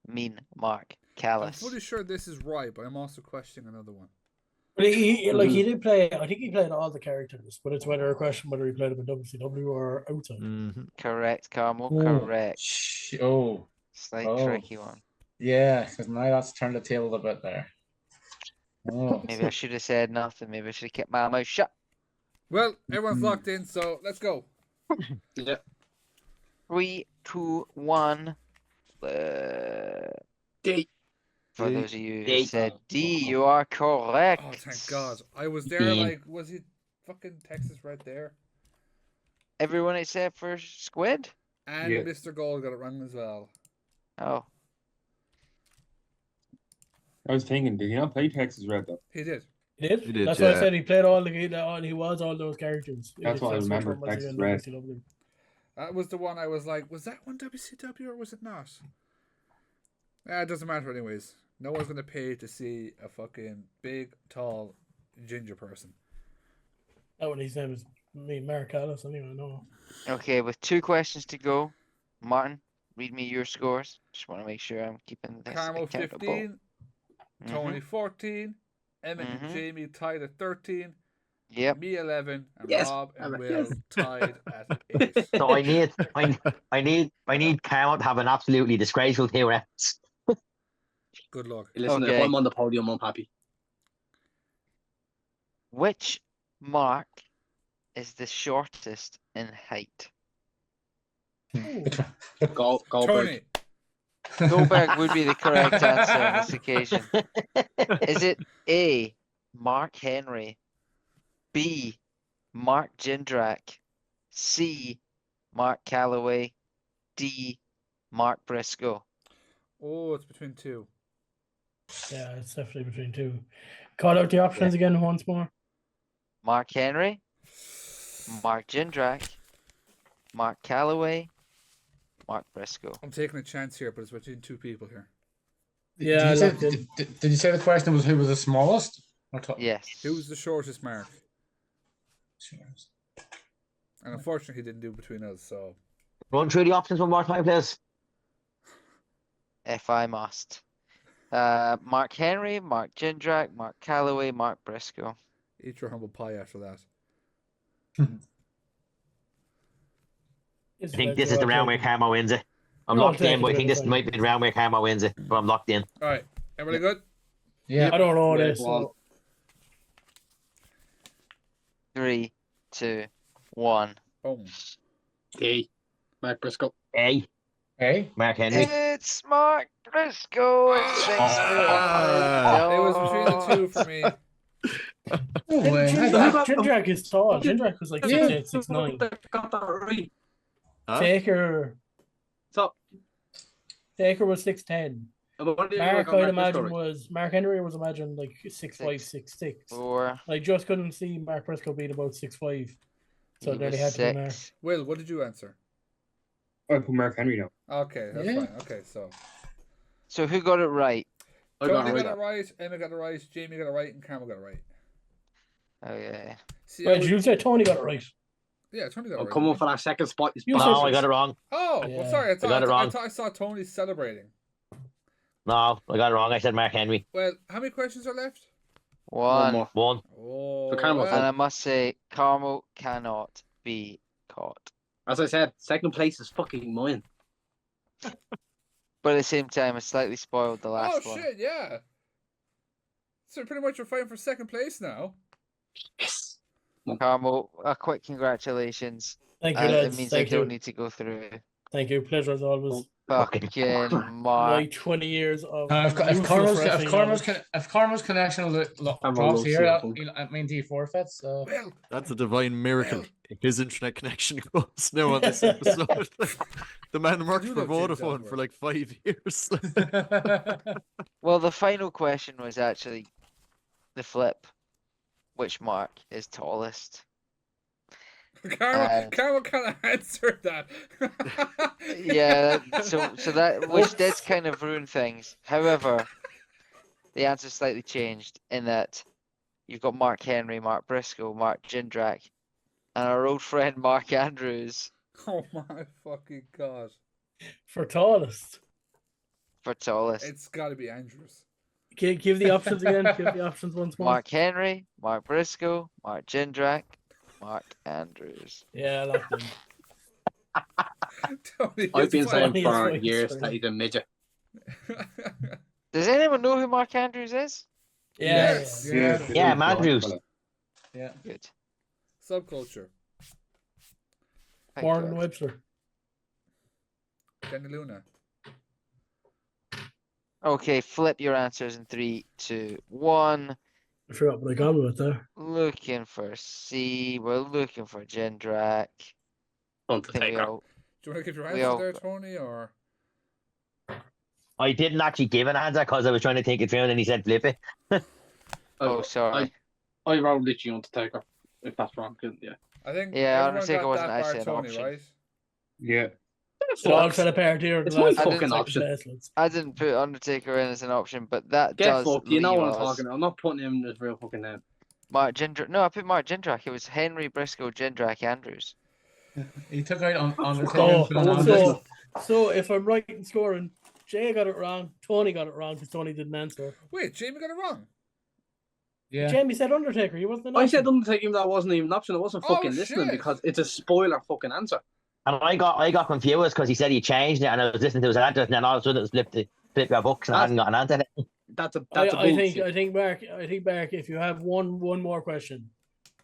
Mean Mark
I'm
Callis.
fully sure this is right, but I'm also questioning another one.
But he did play. I think he played all the characters, but it's whether a question whether he played them in WCW or outside.
Correct, Carmel.
Oh,
Correct.
Oh,
Slight
Oh.
tricky one.
yeah, because now that's turned the table a bit there. Oh.
Maybe I should have said nothing. Maybe I should have kept my mouth shut.
Well, everyone's locked in, so let's go.
yeah.
3, 2, 1.
D.
For
D.
those of you who
D.
said D, you are correct.
Oh, thank God. I was there,
D.
like, was he fucking Texas right there?
Everyone except for Squid?
And
Yeah.
Mr. Gold got it wrong as well.
Oh,
I was thinking, did he not play Texas Red though?
He did.
He did.
He did,
That's why I
yeah.
said he played all he was all those characters.
That's what I
It's just
remember,
which one was he
Texas
in
Red.
WCW.
That was the one I was like, was that one WCW or was it not? It doesn't matter anyways. No one's going to pay to see a fucking big, tall, ginger person.
That one his name is Mark Callis anyway, no.
okay. With 2 questions to go, Martin, read me your scores. Just want to make sure I'm keeping this
Carmel
accountable.
15,
Mhm.
Tony 14, Emmett and
Mhm.
Jamie tied at 13,
Yep.
me 11, and
Yes,
Rob and
Emmett,
Will
yes.
tied at 8.
So I need Carmel to have an absolutely disgraceful 2 rounds.
Good luck.
Listen, if
Okay.
I'm on the podium, I'm happy.
Which mark is the shortest in height?
Goldberg.
Tony.
Goldberg would be the correct answer on this occasion. Is it A, Mark Henry, B, Mark Jindrak, C, Mark Calloway, D, Mark Briscoe?
Oh, it's between 2.
Yeah, it's definitely between 2. Call out the options again once more.
Mark Henry, Mark Jindrak, Mark Calloway, Mark Briscoe.
I'm taking a chance here, but it's between 2 people here.
Yeah,
Did you say the question was who was the smallest?
Yes.
Who's the shortest mark? And unfortunately, he didn't do between us, so.
Run through the options one more time, please.
If I must. Mark Henry, Mark Jindrak, Mark Calloway, Mark Briscoe.
Eat your humble pie after that.
I think this is the round where Camo wins it. I'm locked in, but I think this might be the round where Camo wins it. But I'm locked in.
All right, everybody good?
Yeah.
I don't know
Yeah,
this.
go on.
So
3, 2, 1.
Boom.
D. Mark Briscoe.
A.
Hey.
Mark Henry.
It's Mark Briscoe at 6 foot.
Ah.
It was between the two for me.
No way.
Jindrak is tall. Jindrak was like 6'8", 6'9".
Got that right.
Huh?
Taker
So,
was 6'10".
what do you
Mark,
got
I'd
Mark
imagine,
Briscoe right?
was Mark Henry was imagined like 6'5", 6'6".
4,
I just couldn't see Mark Briscoe being about 6'5". So
he
then
was
he had to be Mark.
6.
Will, what did you answer?
I put Mark Henry now.
Okay, that's
Yeah.
fine. Okay, so
So who got it right?
I
Tony
got
got
it
it right, Emma got it right, Jamie got it right, and Cameron got it right.
Okay.
See,
Wait, did you say Tony got it right?
yeah, Tony got it
I'm
right.
coming
didn't
for that second spot.
You
No,
said-
I got it wrong.
he? Oh,
Yeah.
well, sorry. I
got it wrong.
thought I saw Tony celebrating.
No, I got it wrong. I said Mark Henry.
Well, how many questions are left?
One
1.
more.
One.
Oh,
So Cameron's
And
well,
I must say, Carmel cannot be caught.
As I said, second place is fucking mine.
But at the same time, it slightly spoiled the last one.
shit, yeah. So pretty much we're fighting for second place now.
Yes.
Carmel, a quick congratulations.
Thank you, lads.
It means
Thank
I don't
you.
need to go through
Thank you. Pleasure as always.
fucking
My
Mark.
20 years of
If Cormo's connection
I'm
drops
all
here,
low,
that means he forfeits. So
Well,
That's a divine miracle. His internet connection goes now on this episode. The man worked
do
for
love James
Vodafone for
Ellsworth.
like 5 years.
Well, the final question was actually the flip. Which Mark is tallest?
Cameron kind of answered that.
Yeah, so that which did kind of ruin things. However, the answer slightly changed in that you've got Mark Henry, Mark Briscoe, Mark Jindrak, and our old friend Mark Andrews
Oh my fucking god!
for tallest.
for tallest.
It's got to be Andrews.
Give the options again. Give the options once more.
Mark Henry, Mark Briscoe, Mark Jindrak, Mark Andrews.
Yeah, I like them.
Tony,
I've been
it's
saying
funny,
for
it's
years
funny.
that he's a midget.
fine.
Does anyone know who Mark Andrews is?
Yeah.
Yes.
Yeah, Andrews.
yeah.
Good.
Subculture.
Thank
Morgan
God.
Webster.
Danny Luna.
Okay, flip your answers in 3, 2, 1.
I forgot what I got with there.
Looking for C. We're looking for Jindrak. I think we
Undertaker.
all.
Do you want to give your
We
answer
all-
there, Tony, or?
I didn't actually give an answer because I was trying to think it through, and then he said flip it.
Oh, sorry.
I wrote literally Undertaker. If that's wrong, yeah.
I think
Yeah,
everyone
Undertaker
got
wasn't
that bar
actually an
Tony,
option.
right?
Yeah.
It all fell apart here.
It's
the
my
last
fucking
second
option.
place, lads.
I didn't put Undertaker in as an option, but that
Get
does
fucked. You know
leave
what I'm
us
talking about. I'm not putting him in his real fucking name.
Mark Jindrak. No, I put Mark Jindrak. It was Henry Briscoe, Jindrak, Andrews.
He took out on Undertaker.
Oh,
and put on
wasn't
Andrews.
so if I'm right in scoring, Jay got it wrong. Tony got it wrong because Tony didn't answer.
Wait, Jamie got it wrong.
Yeah.
Jamie said Undertaker. He wasn't an
I
option.
said Undertaker, even though that wasn't even an option. I wasn't
Oh,
fucking listening
shit.
because it's a spoiler fucking answer.
And I got confused because he said he changed it, and I was listening to his answer, and then all of a sudden it was flip your books, and I hadn't got an answer.
That's a
I
bullshit.
think Mark, if you have one more question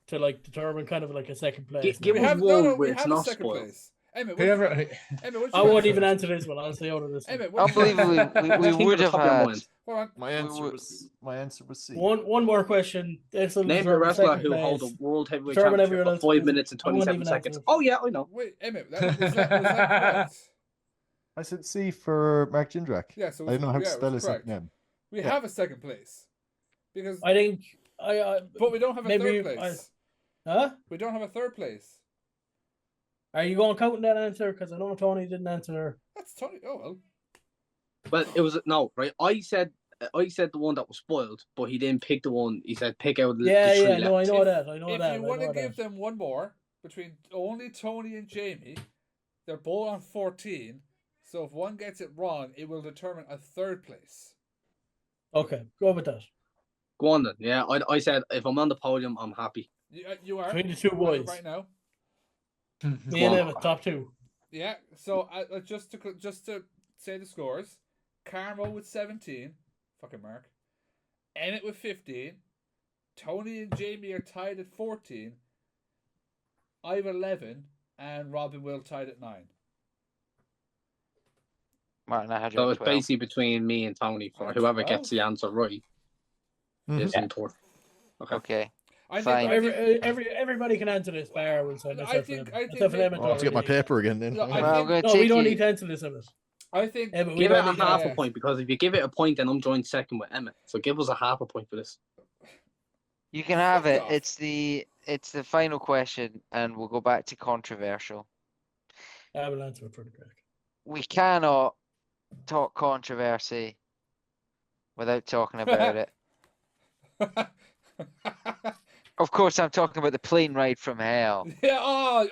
to like determine kind of like a second place.
Give
We
us
have
one
we
where it's
have a
not
second
spoiled.
place. Emmett,
Whoever.
what's
I
your
won't
answer?
even answer this one. I'll say out of this one.
Emmett, what's your
Unbelievably,
answer?
we
Think
would
at
have
the top of your
had.
mind.
Hold on.
My answer was C.
One more question. This will
Name the
deserve
wrestler
second
who held
place.
the World Heavyweight
Determine
Championship
everyone
for
else
5 minutes and
I won't
27
even
seconds.
answer.
Oh, yeah, I know.
Wait, Emmett, was that correct?
I said C for Mark Jindrak.
Yeah, so
I don't know how to
yeah, it
spell
was
his
correct.
second name.
We
Yeah.
have a second place. Because
I think
but we don't have a
maybe
third place.
Huh?
We don't have a third place.
Are you going counting that answer? Because I know Tony didn't answer.
That's Tony. Oh well.
But it was, no, right? I said the one that was spoiled, but he didn't pick the one. He said pick out the
Yeah,
three
yeah. No, I
left.
know that. I know
If
that.
you want to give them one more between only Tony and Jamie, they're both on 14. So if one gets it wrong, it will determine a third place.
Okay, go with that.
Go on then. Yeah, I said if I'm on the podium, I'm happy.
You are
Between the two
as of
boys.
right now.
Me and Emmett, top two.
Yeah. So just to say the scores: Carmo with 17, fucking Mark. Emmett with 15. Tony and Jamie are tied at 14. I have 11, and Rob and Will tied at 9.
Martin, I had you
So
at
it's
12.
basically between me and Tony for
Alright,
whoever
12.
gets the answer right is in fourth. Okay.
Okay.
I
Fine.
think,
Everybody can answer this. Bar will say myself. Myself and Emmett
I'll have to get my
already.
paper again then.
No, I
Well, I'm
think,
going to
No,
take
we don't
you.
need to answer this, Emmett.
I think
Emmett, we
Give it
don't
a
need to
half
answer.
a point, because if you give it a point, then I'm joined second with Emmett. So give us a half a point for this.
You can have
Fuck
it.
off.
It's the final question, and we'll go back to controversial.
I will answer it for the crack.
We cannot talk controversy without talking about it. Of course, I'm talking about the plane ride from hell.
Yeah. Oh.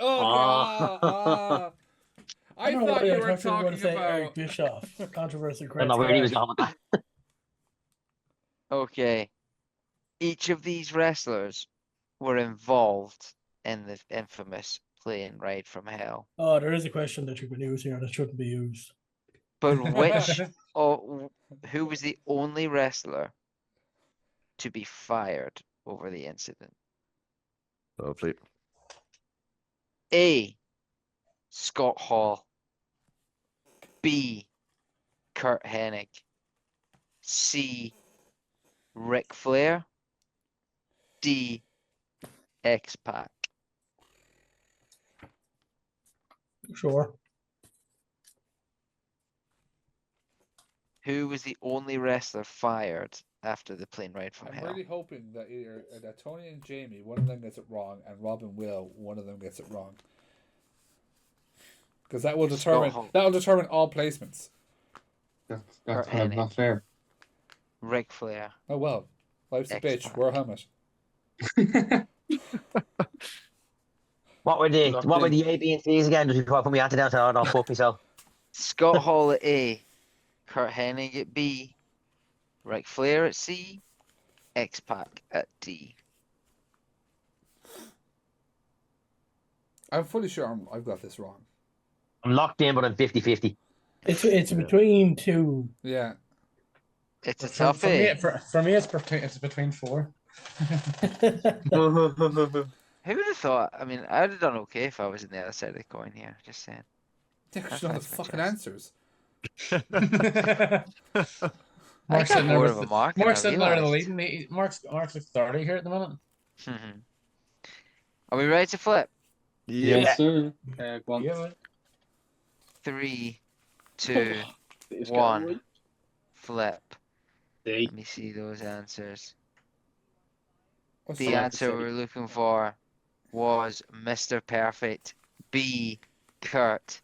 Okay. I
don't know
thought
why
you were
going to
talking
say Eric
about.
Bischoff, controversial.
I don't know where he was going with that.
Okay. Each of these wrestlers were involved in the infamous plane ride from hell.
Oh, there is a question that you can use here that shouldn't be used.
But who was the only wrestler to be fired over the incident?
Lovely.
A. Scott Hall. B. Kurt Hennig. C. Ric Flair. D. X-Pac.
Sure.
Who was the only wrestler fired after the plane ride from
I'm
hell?
really hoping that either that Tony and Jamie, one of them gets it wrong, and Rob and Will, one of them gets it wrong. Because that will determine all placements.
That's
Hennig.
not fair.
Ric Flair.
Oh well, life's a bitch.
X-Pac.
Wear a helmet.
What were the A, B, and C's again? Just before I put my answer down so I don't fuck myself.
Scott Hall at A. Kurt Hennig at B. Ric Flair at C. X-Pac at D.
I'm fully sure I've got this wrong.
I'm locked in, but I'm 50-50.
It's between two.
Yeah.
It's a
For me,
toughie.
for me, it's between 4.
Who would have thought? I mean, I'd have done okay if I was in the other side of the coin here. Just saying.
Yeah, because you know the
That's my
fucking
chest.
answers.
I
Mark's
got
sitting there
more
with
of a
the,
mark than
Mark's
I
sitting there in the
realised.
lead. Mark's like 30 here at the minute.
Are we ready to flip?
Yes, sir.
Go on.
Yeah.
3, 2,
It's
1.
getting
Flip.
right.
Let me see those answers.
What's
The
Select
answer
city.
we're looking for was Mr. Perfect. B. Kurt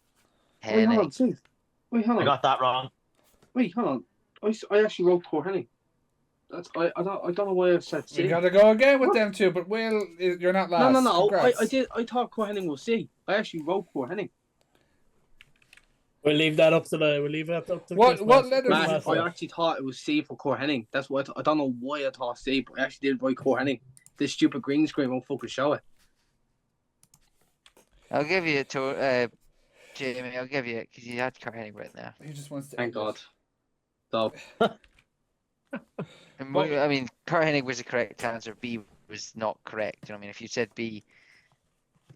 Wait, hold on,
Hennig.
see. Wait, hold
I
on.
got that wrong.
Wait, hold on. I actually wrote Kurt Hennig. That's I don't know why I said
We
C.
gotta go again with
What?
them two, but Will, you're not last.
No.
Congrats.
I did. I thought Kurt Hennig was C. I actually wrote Kurt Hennig.
We'll leave that up to the. We'll leave that up to.
What
Chris
letter
Master.
did you
I
put?
actually thought it was C for Kurt Hennig. That's what I don't know why I thought C, but I actually did write Kurt Hennig. This stupid green screen won't fucking show it.
I'll give you it to Jamie. I'll give you it because you had Kurt Hennig written there.
He just wants to.
Thank
end
God.
it.
So
And
Well-
I mean, Kurt Hennig was the correct answer. B was not correct. You know what I mean? If you said B,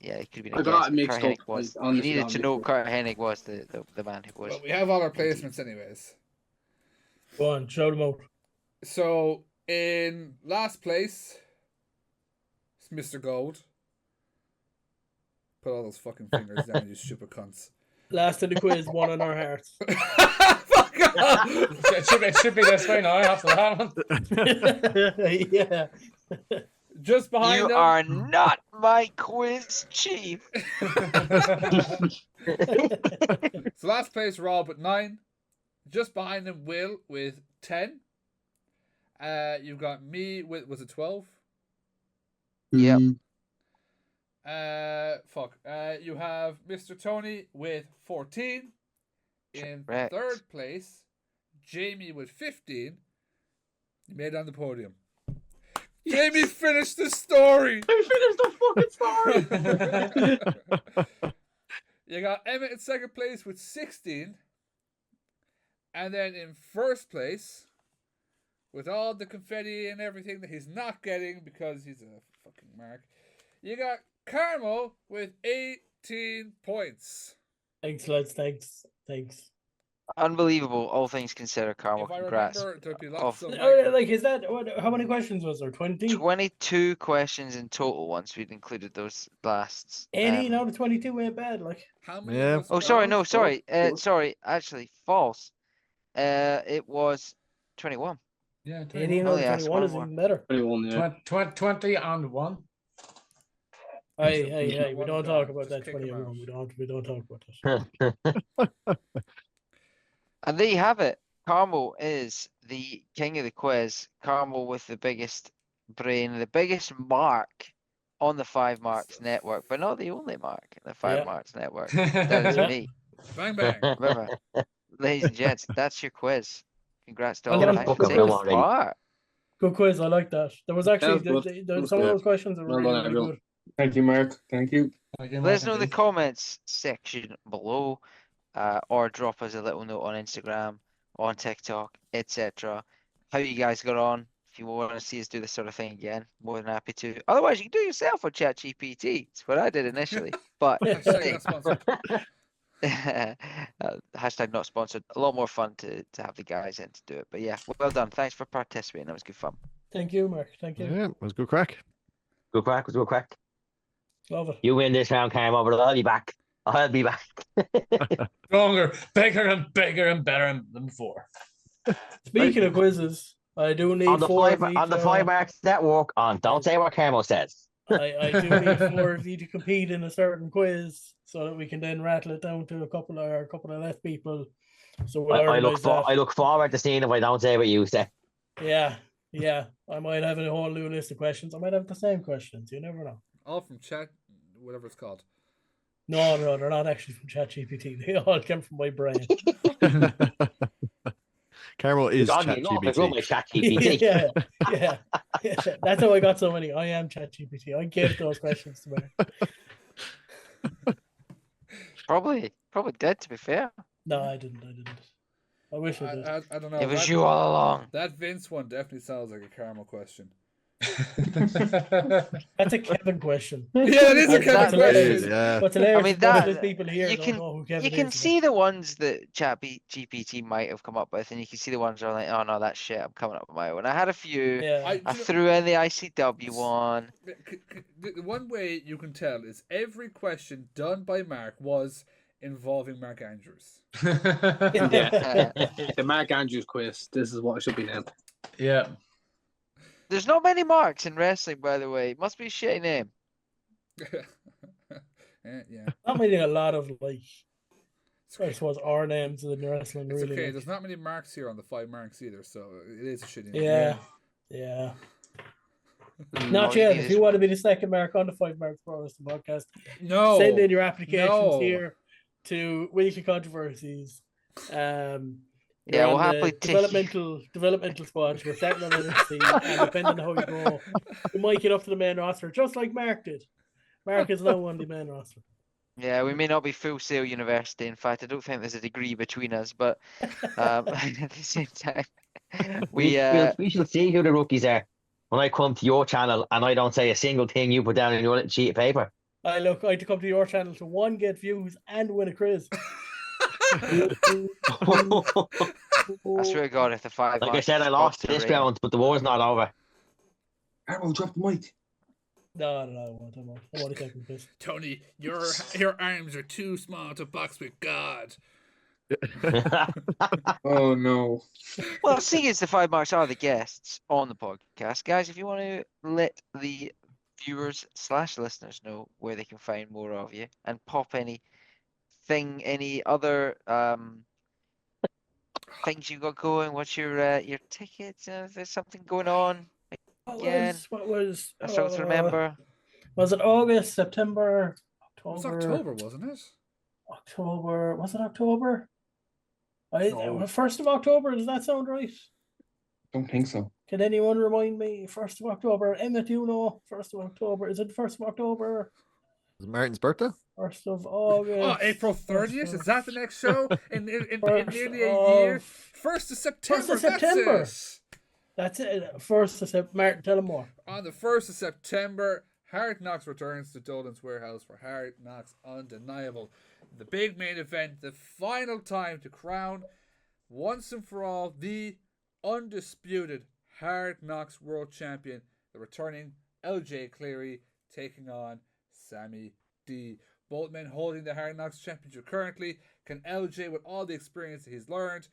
yeah, it could have been a
I got
guess.
it
But
mixed
Kurt Hennig
up.
was.
I
You
honestly
needed
got
to
it
know
mixed up.
Kurt Hennig was the man who was.
Well, we have all our placements anyways.
Go on, show them out.
So in last place, it's Mr. Gold. Put all those fucking fingers down, you stupid cunts.
Last in the quiz, one on our hearts.
Fuck off!
It should be this way now after that one.
Yeah.
Just behind
You
them.
are not my quiz chief.
So last place, Rob with 9. Just behind him, Will with 10. You've got me with, was it 12?
Yep.
You have Mr. Tony with 14. In
Correct.
third place, Jamie with 15. You made it on the podium. Jamie finished the story.
I finished the fucking story.
You You got Emmett in second place with 16. And then in first place, with all the confetti and everything that he's not getting because he's a fucking mark, you got Carmo with 18 points.
Thanks, lads. Thanks.
Unbelievable, all things considered, Carmel.
If I
Congrats.
remember, there'd be lots of
Like, is that how many questions was there? 20?
22 questions in total once we'd included those lasts.
18 out of 22 ain't bad. Like,
how many?
Yeah.
Of us
Oh,
got-
sorry, no,
Oh,
sorry,
oh.
sorry, actually, false. It was 21.
Yeah,
18
Oh,
out of
yeah, that's
21 is
one
even better.
21, yeah.
20 and 1.
Hey, we
one
don't
gone.
talk about
Just
that
kick 'em
21.
out.
We don't talk about that.
And there you have it. Carmel is the king of the quiz. Carmel with the biggest brain, the biggest mark on the FiveMarks network, but not the only mark in the
Yeah.
FiveMarks network. That is
Yeah.
me.
Bang, bang.
Remember, ladies and gents, that's your quiz. Congrats to
Well
all.
done.
Thanks for
Good
taking
quiz.
part.
Good quiz. I like that. There was actually
That was good. That was
some of
good.
those questions are
Well
really,
done,
really
everyone.
good.
Thank you, Mark. Thank you.
Thank you,
Let us
Mark,
know in the
indeed.
comments section below, or drop us a little note on Instagram, on TikTok, etc. How you guys got on. If you want to see us do this sort of thing again, more than happy to. Otherwise, you can do it yourself on ChatGPT. It's what I did initially. But
Hashtag
hey,
not sponsored.
hashtag not sponsored. A lot more fun to have the guys in to do it. But yeah, well done. Thanks for participating. That was good fun.
Thank you, Mark. Thank you.
Yeah, it was good crack.
Good crack, good crack.
Love it.
You win this round, Cam, but I'll be back. I'll be back.
Stronger, bigger, and better than before.
Speaking of quizzes, I do need
on the
four
five
of each.
on the FiveMarks network on Don't Say What Camo Says.
I do need four of you to compete in a certain quiz so that we can then rattle it down to a couple of left people. So we'll
I
organise that.
look forward to seeing if I don't say what you say.
Yeah. I might have a whole new list of questions. I might have the same questions. You never know.
All from chat, whatever it's called.
No, they're not actually from ChatGPT. They all came from my brain.
Carmel is
God, you know, I wrote my
ChatGPT.
ChatGPT.
yeah. That's how I got so many. I am ChatGPT. I gave those questions to me.
Probably dead, to be fair.
No, I didn't. I wish I did.
I don't know.
It was you all along.
That Vince one definitely sounds like a caramel question.
That's a Kevin question.
Yeah, it is a
That's
Kevin
hilarious.
question.
Yeah.
What's hilarious
I mean,
is most of
that
the people here
you
don't
can
know who Kevin
you can
is.
see the ones that ChatGPT might have come up with, and you can see the ones that are like, oh no, that's shit. I'm coming up with my own. I had a few.
Yeah.
I threw in the ICW one.
The one way you can tell is every question done by Mark was involving Mark Andrews.
Yeah. The Mark Andrews quiz. This is what it should be named.
Yeah.
There's not many Marks in wrestling, by the way. Must be a shitty name.
Yeah.
Not many, a lot of like, I suppose, our names in wrestling.
It's
Really.
okay.
Like.
There's not many marks here on the FiveMarks either, so it is a shitty name.
Yeah.
All
Not
you
yet.
need
If
is
you want to be the second Mark on the FiveMarks Pro Wrestling Podcast,
No.
send in your applications
No.
here to Weekly Controversies.
Yeah, we'll
on the
happily take
developmental squad. We're starting on NXT, and depending on how you go, we might get up to the main roster, just like Mark did. Mark is now on the main roster.
Yeah, we may not be Full Sail University. In fact, I don't think there's a degree between us, but at the same time,
We shall see who the rookies are when I come to your channel and I don't say a single thing you put down in your little sheet of paper.
I had to come to your channel to one, get views and win a quiz.
I swear to God, if the five
Like I
marks
said, I
spot
lost
the
this
ring-
round, but the war's not over.
Arrow, drop the mic.
No, I want to take the piss.
Tony, your arms are too small to box with God.
Oh no.
Well, seeing as the five marks are the guests on the podcast, guys, if you want to let the viewers / listeners know where they can find more of you and pop any other things you got going, what's your tickets? If there's something going on again,
What was
I struggle to remember.
Was it August, September,
It was
October?
October, wasn't it?
October. Was it October?
No.
1st of October, does that sound right?
Don't think so.
Can anyone remind me? 1st of October. Emmett, you know, 1st of October. Is it 1st of October?
Is it Martin's birthday?
1st of August.
Oh, April 30th? Is that the next show? In nearly a year? 1st of September.
1st of September.
That's it.
That's it. 1st of September. Martin, tell him more.
On the 1st of September, Hard Knocks returns to Dublin's Warehouse for Hard Knocks Undeniable. The big main event, the final time to crown, once and for all, the undisputed Hard Knocks World Champion, the returning LJ Cleary, taking on Sammy D. Both men holding the Hard Knocks Championship currently. Can LJ, with all the experience that he's learned,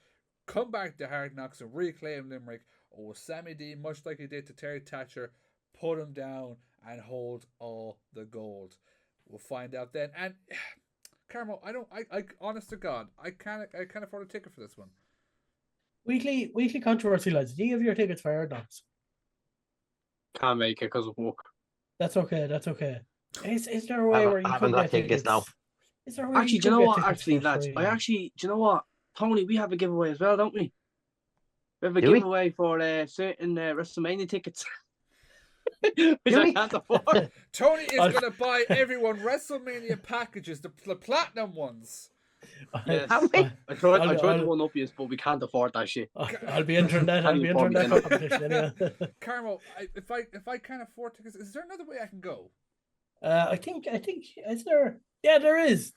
come back to Hard Knocks and reclaim Limerick? Or will Sammy D, much like he did to Terry Thatcher, put him down and hold all the gold? We'll find out then. And Carmo, I honest to God, I can't afford a ticket for this one.
Weekly controversy, lads. Do you have your tickets for Hard Knocks?
Can't make it because of work.
That's okay. Is there a way where you
haven't
could
got
get
tickets now.
Is there a way
Actually, do you know what? Actually, lads, do you know what? Tony, we have a giveaway as well, don't we? We have a giveaway for certain WrestleMania tickets. Which I can't afford.
Tony is going to buy everyone WrestleMania packages, the platinum ones.
Yes. I tried to one up you, but we can't afford that shit.
I'll be entering that. Competition anyway.
Carmo, if I can't afford tickets, is there another way I can go?
I think is there? Yeah, there is.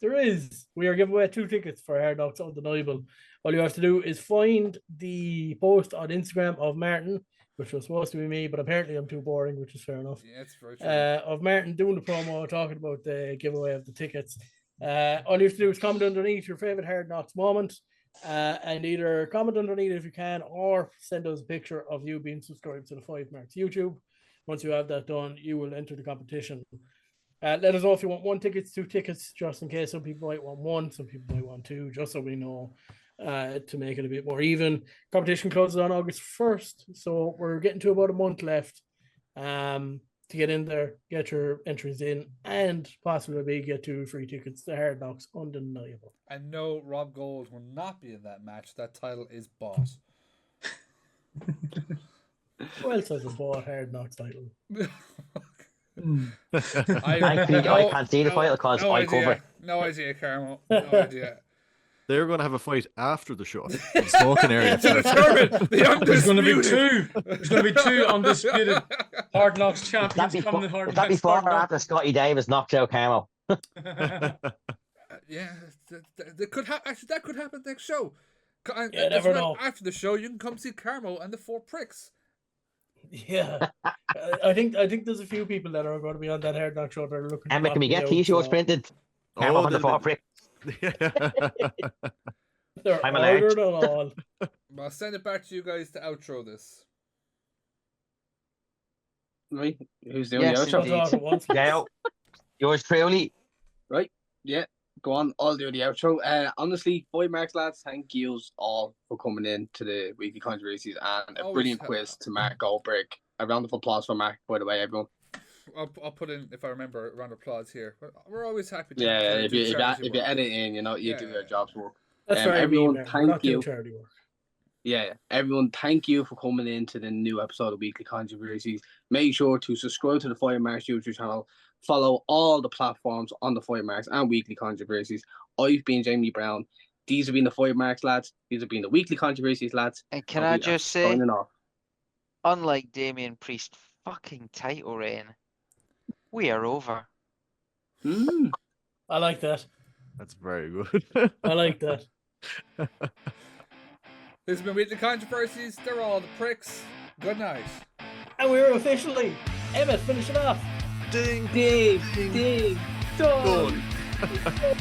We are giving away 2 tickets for Hard Knocks Undeniable. All you have to do is find the post on Instagram of Martin, which was supposed to be me, but apparently I'm too boring, which is fair enough.
Yeah, it's very true.
Of Martin doing the promo, talking about the giveaway of the tickets. All you have to do is comment underneath your favorite Hard Knocks moment, and either comment underneath if you can, or send us a picture of you being subscribed to the FiveMarks YouTube. Once you have that done, you will enter the competition. Let us know if you want 1 ticket, 2 tickets, just in case. Some people might want 1, some people might want 2, just so we know, to make it a bit more even. Competition closes on August 1st, so we're getting to about a month left to get in there, get your entries in, and possibly get 2 free tickets to Hard Knocks Undeniable.
And no, Rob Gold will not be in that match. That title is bought.
Who else has a bought Hard Knocks title?
I can't see the title because I cover it.
No idea, Carmel. No idea.
They're going to have a fight after the show. The smoking area.
There's going to be 2. There's going to be 2 undisputed Hard Knocks champions coming in Hard Knocks.
That before or after Scotty Davis knocks out Carmel?
Yeah, that could happen. Actually, that could happen next show.
Yeah, never know.
After the show, you can come see Carmel and the 4 pricks.
Yeah, I think there's a few people that are going to be on that Hard Knocks show that are looking.
Emma, can we get T-shirts printed? Carmel and the 4 pricks.
They're
I'm
ordered and all.
I'll send it back to you guys to outro this.
Right? Who's doing the outro?
Yeah, yours truly.
Right? Yeah. Go on. I'll do the outro. Honestly, FiveMarks lads, thank you all for coming in to the Weekly Controversies and a brilliant quiz to Mark Goldberg. A round of applause for Mark, by the way, everyone.
I'll put in, if I remember, a round of applause here. We're always happy to
if you edit in, you do your job's work.
That's right,
everyone, thank you.
Charity work.
Yeah, everyone, thank you for coming in to the new episode of Weekly Controversies. Make sure to subscribe to the FiveMarks YouTube channel. Follow all the platforms on the FiveMarks and Weekly Controversies. I've been Jamie Brown. These have been the FiveMarks lads. These have been the Weekly Controversies lads.
And can I just say, unlike Damian Priest's fucking title reign, we are over.
I like that.
That's very good.
I like that.
This has been Weekly Controversies. They're all the pricks. Good night.
And we're officially Emmett, finish it off.
Ding,
ding, ding, dong.
Done.